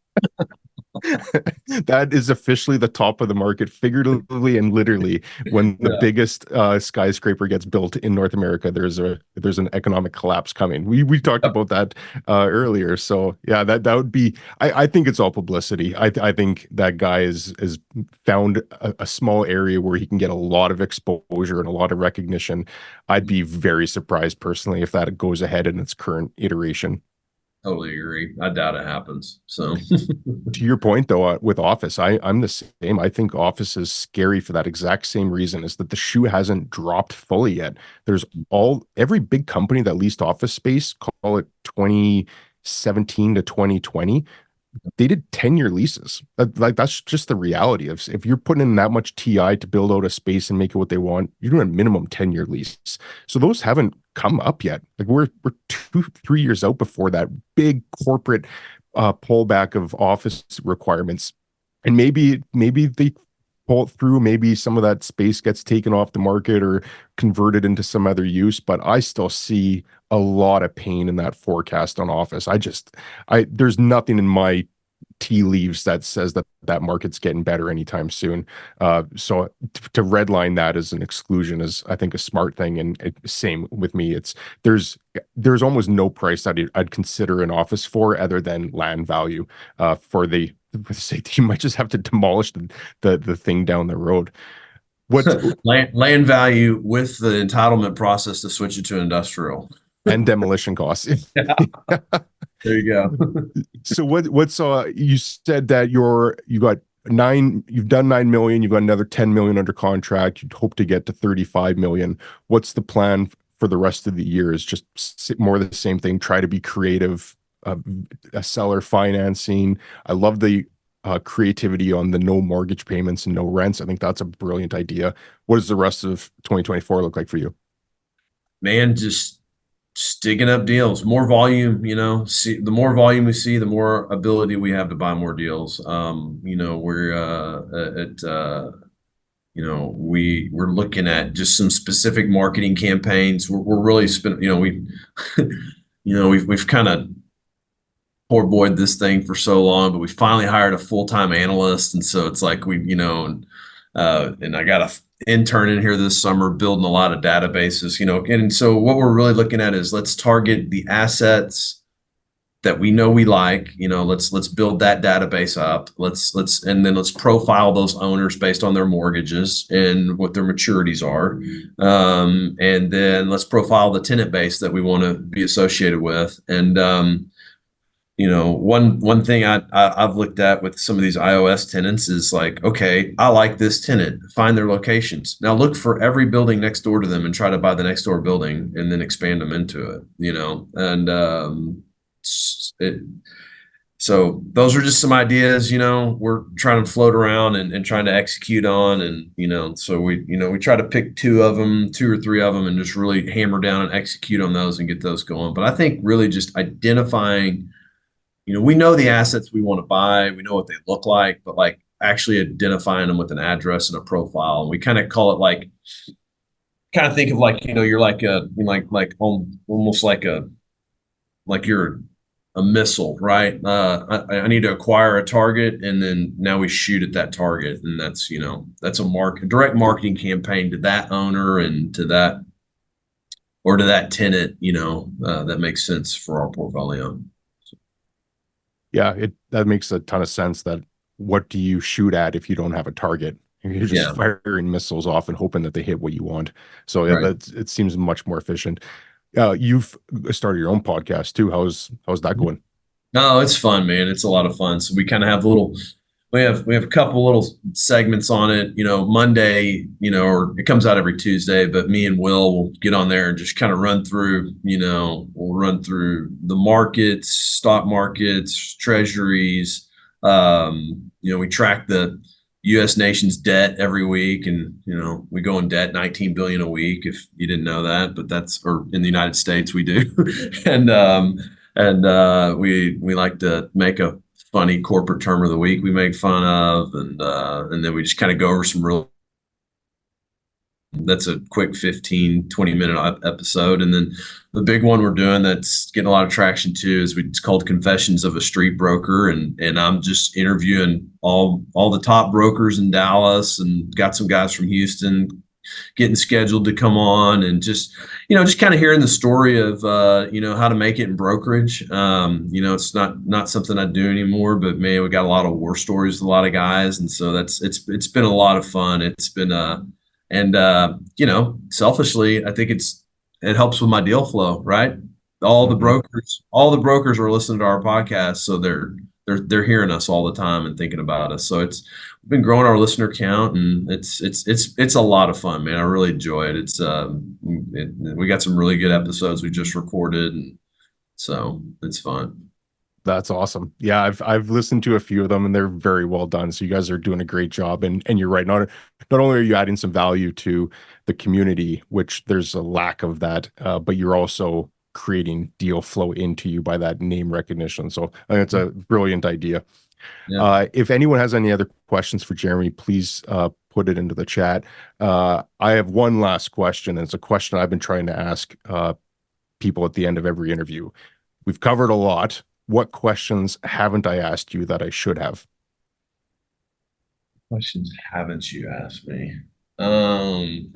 That is officially the top of the market, figuratively and literally. When the Yeah, biggest skyscraper gets built in North America, there's an economic collapse coming. We talked about that earlier. So yeah, that would be. I think it's all publicity. I think that guy is found a small area where he can get a lot of exposure and a lot of recognition. I'd be very surprised personally if that goes ahead in its current iteration. totally agree. I doubt it happens. So To your point though, with Office, I'm the same. I think Office is scary for that exact same reason, is that the shoe hasn't dropped fully yet. There's every big company that leased office space, call it 2017 to 2020, they did 10-year leases. Like that's just the reality of, if you're putting in that much TI to build out a space and make it what they want, you're doing a minimum 10-year lease. So those haven't come up yet. Like we're 2, 3 years out before that big corporate pullback of office requirements. And maybe they pull it through, maybe some of that space gets taken off the market or converted into some other use, but I still see a lot of pain in that forecast on office. I there's nothing in my tea leaves that says that that market's getting better anytime soon. So to redline that as an exclusion is, I think, a smart thing. And same with me. There's almost no price that I'd consider an office for other than land value. For the sake you might just have to demolish the thing down the road. What land value with the entitlement process to switch it to industrial. and demolition costs. Yeah, there you go. So what's you said that you've done 9 million, you've got another 10 million under contract, you'd hope to get to 35 million. What's the plan for the rest of the year? Is just more of the same thing, try to be creative, a seller financing. I love the creativity on the no mortgage payments and no rents. I think that's a brilliant idea. What does the rest of 2024 look like for you? Man, just digging up deals, more volume, see the more volume we see, the more ability we have to buy more deals. We're we're looking at just some specific marketing campaigns. We're really spending, we've kind of poor boyed this thing for so long, but we finally hired a full-time analyst. And so it's like and I got a intern in here this summer building a lot of databases, and so what we're really looking at is, let's target the assets that we know we like, let's build that database up. And then let's profile those owners based on their mortgages and what their maturities are. And then let's profile the tenant base that we want to be associated with. And one thing I've looked at with some of these iOS tenants is like, okay, I like this tenant, find their locations. Now look for every building next door to them and try to buy the next door building and then expand them into it, and it, so those are just some ideas, we're trying to float around and trying to execute on. And, so we try to pick two or three of them and just really hammer down and execute on those and get those going. But I think really just identifying, we know the assets we want to buy, we know what they look like, but like actually identifying them with an address and a profile. And we kind of call it like, kind of think of like, you're like almost like you're a missile, right? I need to acquire a target, and then now we shoot at that target, and that's a direct marketing campaign to that owner and to that tenant, that makes sense for our portfolio. Yeah, that makes a ton of sense. That what do you shoot at if you don't have a target? You're just Yeah, firing missiles off and hoping that they hit what you want. So yeah, right. it seems much more efficient. You've started your own podcast too. How's that going? No, it's fun, man. It's a lot of fun. So we kind of have we have a couple little segments on it. Monday, or it comes out every Tuesday, but me and will get on there and just kind of run through, we'll run through the markets, stock markets, treasuries. We track the U.S. nation's debt every week, and we go in debt 19 billion a week. If you didn't know that, but or in the United States we do, and we like to make a funny corporate term of the week we make fun of, and then we just kind of go over some real That's a quick 15-20 minute episode. And then the big one we're doing that's getting a lot of traction too is it's called Confessions of a Street Broker. And I'm just interviewing all the top brokers in Dallas, and got some guys from Houston getting scheduled to come on, and just kind of hearing the story of how to make it in brokerage. It's not something I do anymore, but man, we got a lot of war stories with a lot of guys, and so it's been a lot of fun. It's been and selfishly, I think it helps with my deal flow, right? Mhm. All the brokers are listening to our podcast, so they're hearing us all the time and thinking about us. So we've been growing our listener count, and it's a lot of fun, man. I really enjoy it. We got some really good episodes we just recorded, and so it's fun. That's awesome. Yeah, I've listened to a few of them and they're very well done. So you guys are doing a great job. And you're right. Not only are you adding some value to the community, which there's a lack of that, but you're also creating deal flow into you by that name recognition. So I think it's a brilliant idea. Yeah. If anyone has any other questions for Jeremy, please put it into the chat. I have one last question. And it's a question I've been trying to ask people at the end of every interview. We've covered a lot. What questions haven't I asked you that I should have? Questions haven't you asked me? Um,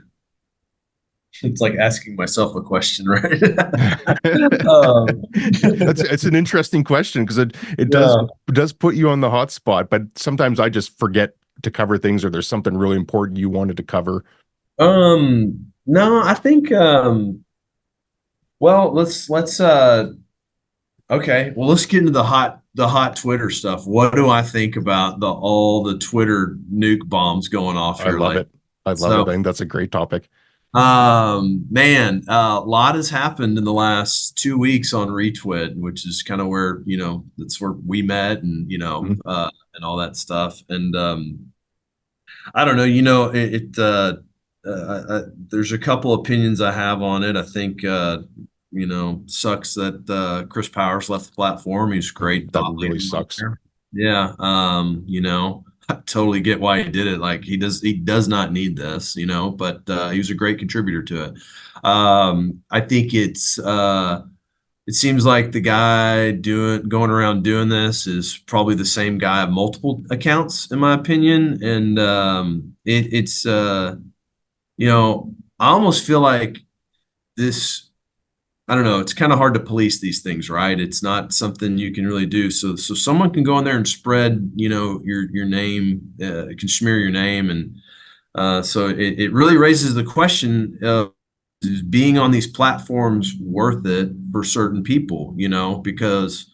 it's like asking myself a question, right? um, It's an interesting question because it yeah. does put you on the hot spot, but sometimes I just forget to cover things or there's something really important you wanted to cover. No, I think well, let's okay, well, let's get into the hot Twitter stuff. What do I think about all the Twitter nuke bombs going off I here love lately? it. I love it. So, I think that's a great topic. man, a lot has happened in the last 2 weeks on Retweet, which is kind of where, that's where we met, and Mhm. and all that stuff. And I don't know, there's a couple opinions I have on it. I think sucks that Chris Powers left the platform. He's a great That thought really leader on sucks. there. Yeah, I totally get why he did it. Like, he does not need this, but he was a great contributor to it. I think it seems like the guy going around doing this is probably the same guy of multiple accounts, in my opinion. And I almost feel like this. I don't know. It's kind of hard to police these things, right? It's not something you can really do. So someone can go in there and spread, your name, can smear your name, and so it really raises the question of, is being on these platforms worth it for certain people, because,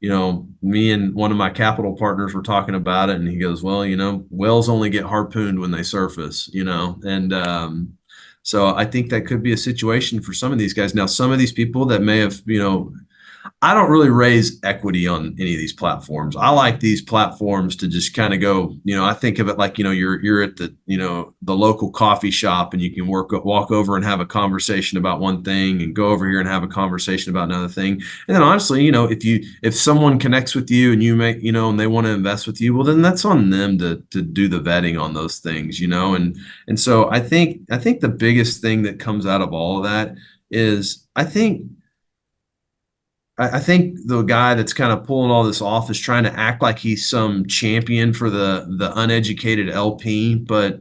me and one of my capital partners were talking about it, and he goes, well, whales only get harpooned when they surface, and so I think that could be a situation for some of these guys. Now, some of these people that may have, I don't really raise equity on any of these platforms. I like these platforms to just kind of go, I think of it like, you're at the local coffee shop, and you can walk over and have a conversation about one thing, and go over here and have a conversation about another thing. And then honestly, if someone connects with you, and you make, and they want to invest with you, well, then that's on them to do the vetting on those things, and so I think the biggest thing that comes out of all of that is, I think the guy that's kind of pulling all this off is trying to act like he's some champion for the uneducated LP, but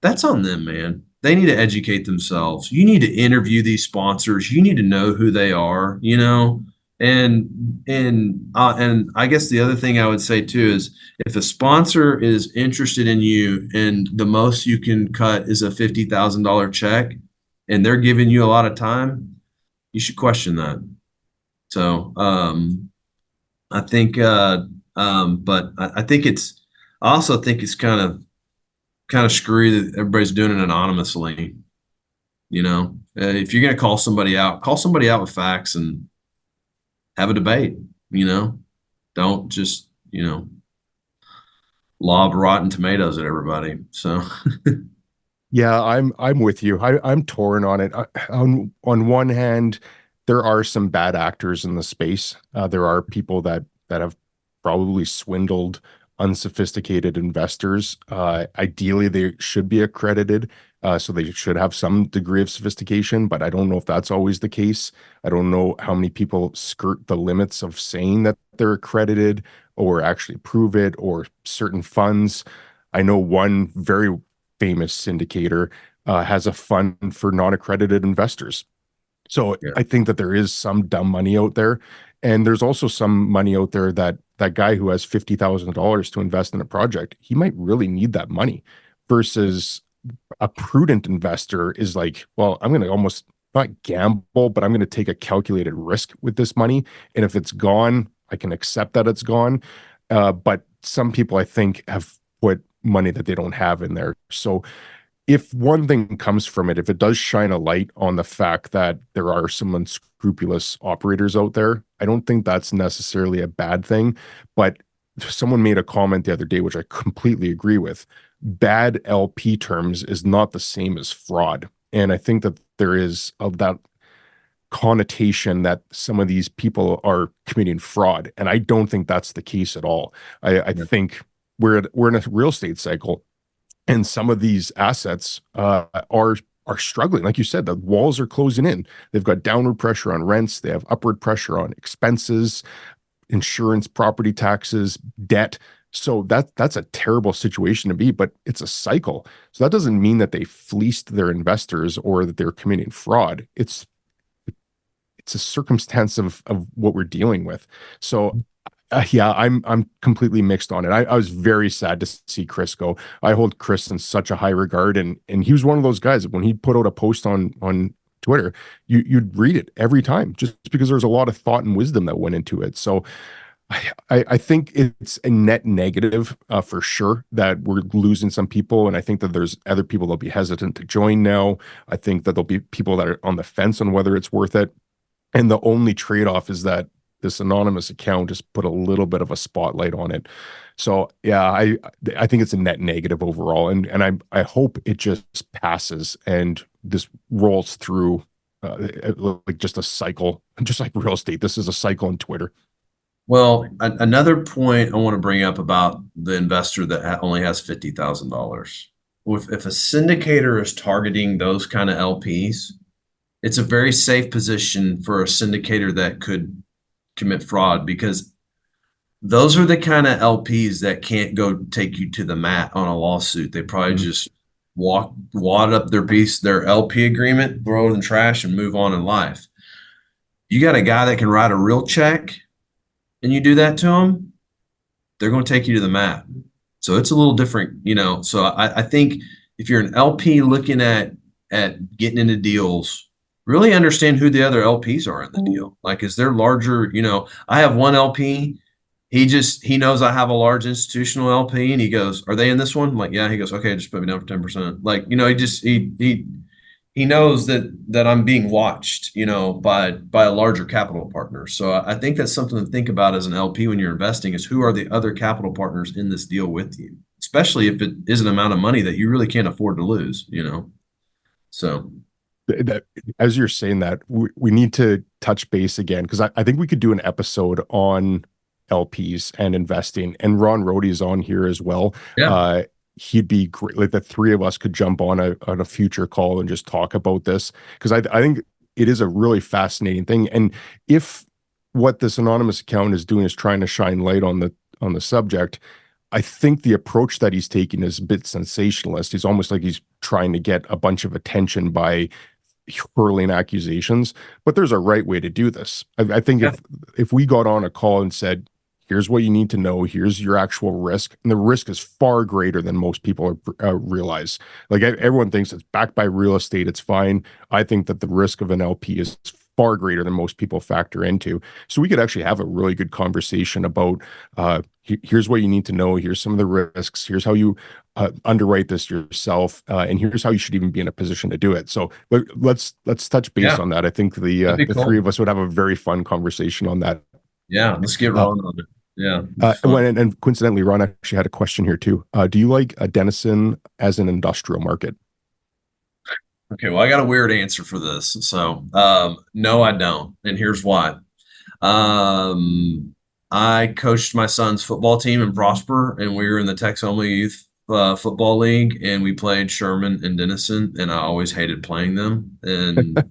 that's on them, man. They need to educate themselves. You need to interview these sponsors. You need to know who they are, and I guess the other thing I would say too is, if a sponsor is interested in you, and the most you can cut is a $50,000 check, and they're giving you a lot of time, you should question that. So, I think, but I think I also think it's kind of screwy that everybody's doing it anonymously. If you're going to call somebody out with facts, and have a debate. You know, don't just lob rotten tomatoes at everybody. So, Yeah, I'm with you. I'm torn on it. On one hand, there are some bad actors in the space. There are people that have probably swindled unsophisticated investors. Ideally, they should be accredited, so they should have some degree of sophistication, but I don't know if that's always the case. I don't know how many people skirt the limits of saying that they're accredited or actually prove it, or certain funds. I know one very famous syndicator has a fund for non-accredited investors. So Yeah. I think that there is some dumb money out there. And there's also some money out there that that guy who has $50,000 to invest in a project, he might really need that money versus a prudent investor is like, well, I'm going to almost not gamble, but I'm going to take a calculated risk with this money. And if it's gone, I can accept that it's gone. But some people, I think, have put money that they don't have in there. So if one thing comes from it, if it does shine a light on the fact that there are some unscrupulous operators out there, I don't think that's necessarily a bad thing. But someone made a comment the other day, which I completely agree with. Bad LP terms is not the same as fraud. And I think that there is of that connotation that some of these people are committing fraud. And I don't think that's the case at all. I Yeah. think we're in a real estate cycle, and some of these assets are struggling. Like you said, the walls are closing in. They've got downward pressure on rents. They have upward pressure on expenses, insurance, property taxes, debt. So that's a terrible situation to be, but it's a cycle. So that doesn't mean that they fleeced their investors or that they're committing fraud. It's a circumstance of what we're dealing with. So yeah, I'm completely mixed on it. I was very sad to see Chris go. I hold Chris in such a high regard, and he was one of those guys. When he put out a post on Twitter, you'd read it every time, just because there's a lot of thought and wisdom that went into it. So I think it's a net negative for sure that we're losing some people, and I think that there's other people that'll be hesitant to join now. I think that there'll be people that are on the fence on whether it's worth it. And the only trade-off is that this anonymous account just put a little bit of a spotlight on it. So yeah, I think it's a net negative overall, and I hope it just passes and this rolls through like just a cycle, just like real estate. This is a cycle in Twitter. Well, another point I want to bring up about the investor that only has $50,000. If a syndicator is targeting those kind of LPs, it's a very safe position for a syndicator that could commit fraud, because those are the kind of LPs that can't go take you to the mat on a lawsuit. They probably Mhm. just wad up their LP agreement, throw it in the trash, and move on in life. You got a guy that can write a real check, and you do that to them, they're going to take you to the mat. So it's a little different, you know. So I think if you're an LP looking at getting into deals, really understand who the other LPs are in the deal. Like, is there larger, you know, I have one LP. He knows I have a large institutional LP, and he goes, "Are they in this one?" I'm like, "Yeah." He goes, "Okay, just put me down for 10%." Like, you know, he knows that I'm being watched, you know, by a larger capital partner. So I think that's something to think about as an LP when you're investing, is who are the other capital partners in this deal with you, especially if it is an amount of money that you really can't afford to lose, you know. So That, as you're saying that, we need to touch base again, because I think we could do an episode on LPs and investing, and Ron Rohde is on here as well. yeah, He'd be great. Like the three of us could jump on a future call and just talk about this, because I think it is a really fascinating thing. And if what this anonymous account is doing is trying to shine light on the subject, I think the approach that he's taking is a bit sensationalist. He's almost like he's trying to get a bunch of attention by hurling accusations, but there's a right way to do this. I think yeah, if we got on a call and said, here's what you need to know, here's your actual risk, and the risk is far greater than most people realize. Like everyone thinks it's backed by real estate, it's fine. I think that the risk of an LP is far greater than most people factor into. So we could actually have a really good conversation about here's what you need to know, here's some of the risks, here's how you underwrite this yourself, and here's how you should even be in a position to do it. So let's touch base yeah, on that. I think that'd be the three cool. of us would have a very fun conversation on that. Yeah, let's get Uh, Ron on it. Yeah, it'd be fun. and coincidentally, Ron actually had a question here too. Do you like Denison as an industrial market? Okay, well, I got a weird answer for this. So, no, I don't, and here's why. Um, I coached my son's football team in Prosper, and we were in the Texoma Youth Football League, and we played Sherman and Denison, and I always hated playing them. And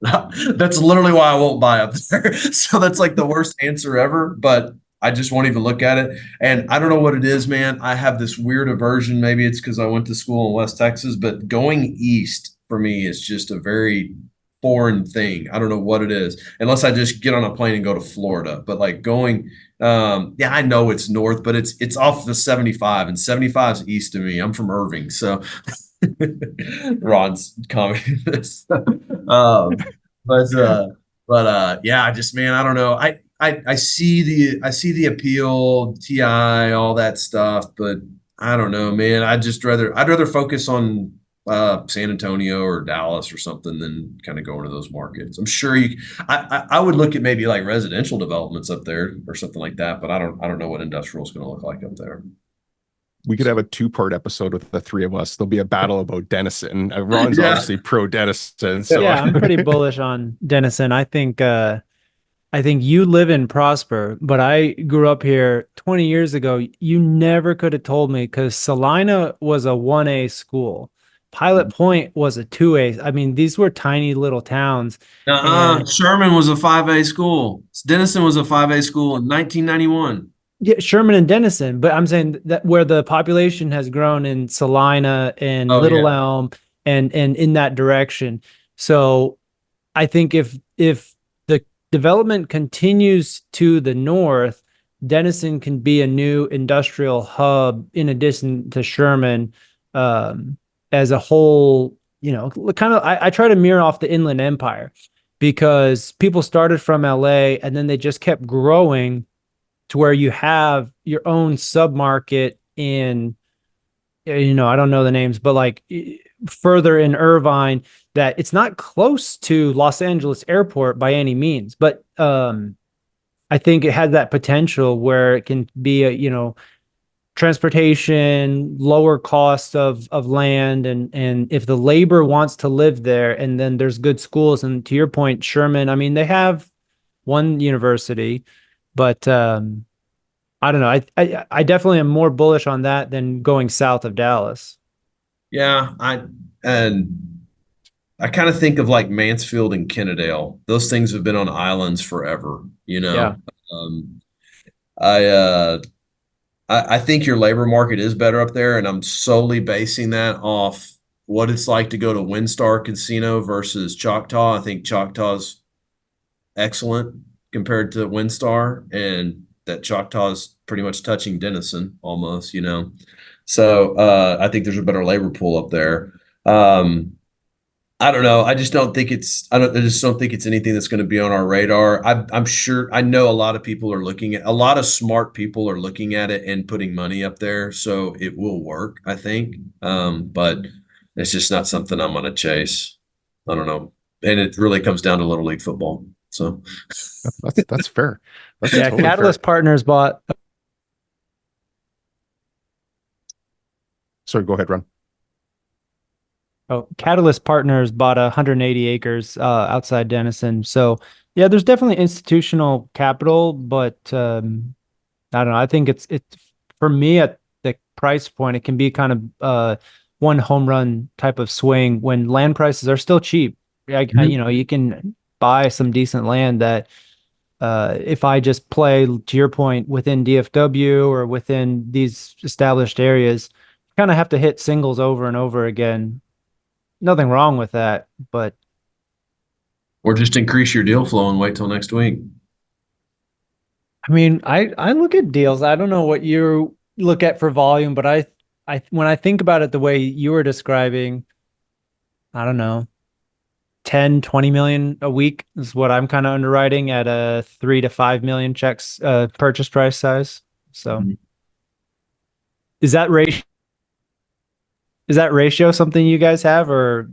that's literally why I won't buy up there. So that's like the worst answer ever, but I just won't even look at it. And I don't know what it is, man. I have this weird aversion. Maybe it's because I went to school in West Texas, but going east for me is just a very foreign thing. I don't know what it is, unless I just get on a plane and go to Florida. But like going, yeah, I know it's north, but it's off the 75, and 75 is east of me. I'm from Irving, so Ron's commenting this. um, but yeah, I just, man, I don't know. I see the appeal, TI, all that stuff, but I don't know, man. I'd rather focus on San Antonio or Dallas or something than kind of going to those markets. I'm sure I would look at maybe like residential developments up there or something like that, but I don't know what industrial is going to look like up there. We could have a two-part episode with the three of us. There'll be a battle about Denison. Ron's Yeah. obviously pro Denison, so Yeah, I'm pretty bullish on Denison. I think you live in Prosper, but I grew up here 20 years ago. You never could have told me because Salina was a 1A school. Pilot Point was a 2A. I mean, these were tiny little towns. And Sherman was a 5A school. Denison was a 5A school in 1991. yeah, Sherman and Denison, but I'm saying that where the population has grown in Salina and Oh, Little yeah. Elm and in that direction. So I think if the development continues to the north, Denison can be a new industrial hub in addition to Sherman, as a whole. You know, kind of I try to mirror off the Inland Empire because people started from LA and then they just kept growing to where you have your own submarket in, you know, I don't know the names, but like further in Irvine, that it's not close to Los Angeles Airport by any means, but I think it has that potential where it can be a, you know, transportation, lower cost of land, and if the labor wants to live there, and then there's good schools, and to your point, Sherman, I mean, they have one university, but I don't know. I definitely am more bullish on that than going south of Dallas. Yeah, and I kind of think of like Mansfield and Kennedale. Those things have been on islands forever, you Yeah. know. Um, I uh I think your labor market is better up there, and I'm solely basing that off what it's like to go to WinStar Casino versus Choctaw. I think Choctaw's excellent compared to WinStar, and that Choctaw's pretty much touching Denison almost, you know. So I think there's a better labor pool up there. Um, I don't know. I just don't think it's anything that's going to be on our radar. I'm sure. I know a lot of people are looking at. A lot of smart people are looking at it and putting money up there, so it will work. I think, but it's just not something I'm going to chase. I don't know, and it really comes down to Little League football. So that's fair. That's Yeah, totally fair. Catalyst Partners bought. Sorry, go ahead, Ron. Oh, Catalyst Partners bought 180 acres outside Denison. So yeah, there's definitely institutional capital, but I don't know. I think it's for me at the price point, it can be kind of one home run type of swing when land prices are still cheap. You know, you can buy some decent land that if I just play, to your point, within DFW or within these established areas, kind of have to hit singles over and over again. Nothing wrong with that, but or just increase your deal flow and wait till next week. I mean, I look at deals. I don't know what you look at for volume, but I when I think about it the way you were describing, I don't know, 10, 20 million a week is what I'm kind of underwriting at a 3 to 5 million checks purchase price size. So is that ratio something you guys have, or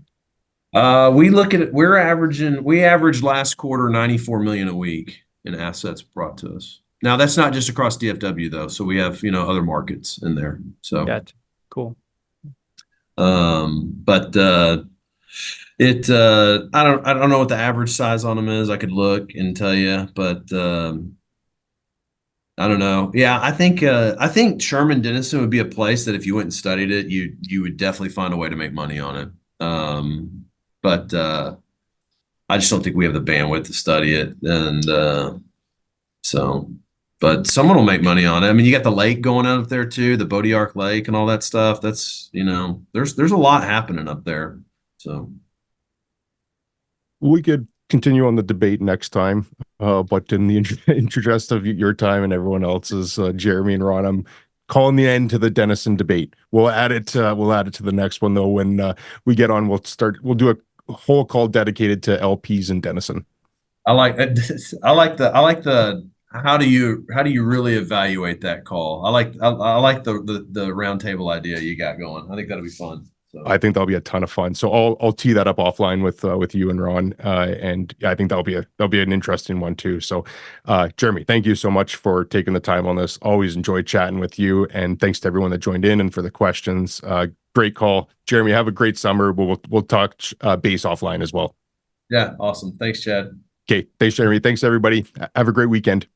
We look at it. We averaged last quarter 94 million a week in assets brought to us. Now that's not just across DFW though. So we have, you know, other markets in there. So, gotcha. Cool. but I don't know what the average size on them is. I could look and tell you, but I don't know. Yeah, I think Sherman Denison would be a place that if you went and studied it, you would definitely find a way to make money on it. But I just don't think we have the bandwidth to study it, and so. But someone will make money on it. I mean, you got the lake going out up there too, the Bodiark Lake and all that stuff. That's there's a lot happening up there. So We could continue on the debate next time, but in the interest of your time and everyone else's, Jeremy and Ron, I'm calling the end to the Denison debate. We'll add it. We'll add it to the next one though. When we get on, we'll do a whole call dedicated to LPs in Denison. I like I like the how do you really evaluate that call? I like the round table idea you got going. I think that'll be fun. So I think that'll be a ton of fun. So I'll tee that up offline with you and Ron, and I think that'll be an interesting one too. So, Jeremy, thank you so much for taking the time on this. Always enjoyed chatting with you, and thanks to everyone that joined in and for the questions. Great call, Jeremy. Have a great summer. We'll talk base offline as well. yeah, awesome. Thanks, Chad. Okay, thanks, Jeremy. Thanks everybody. Have a great weekend.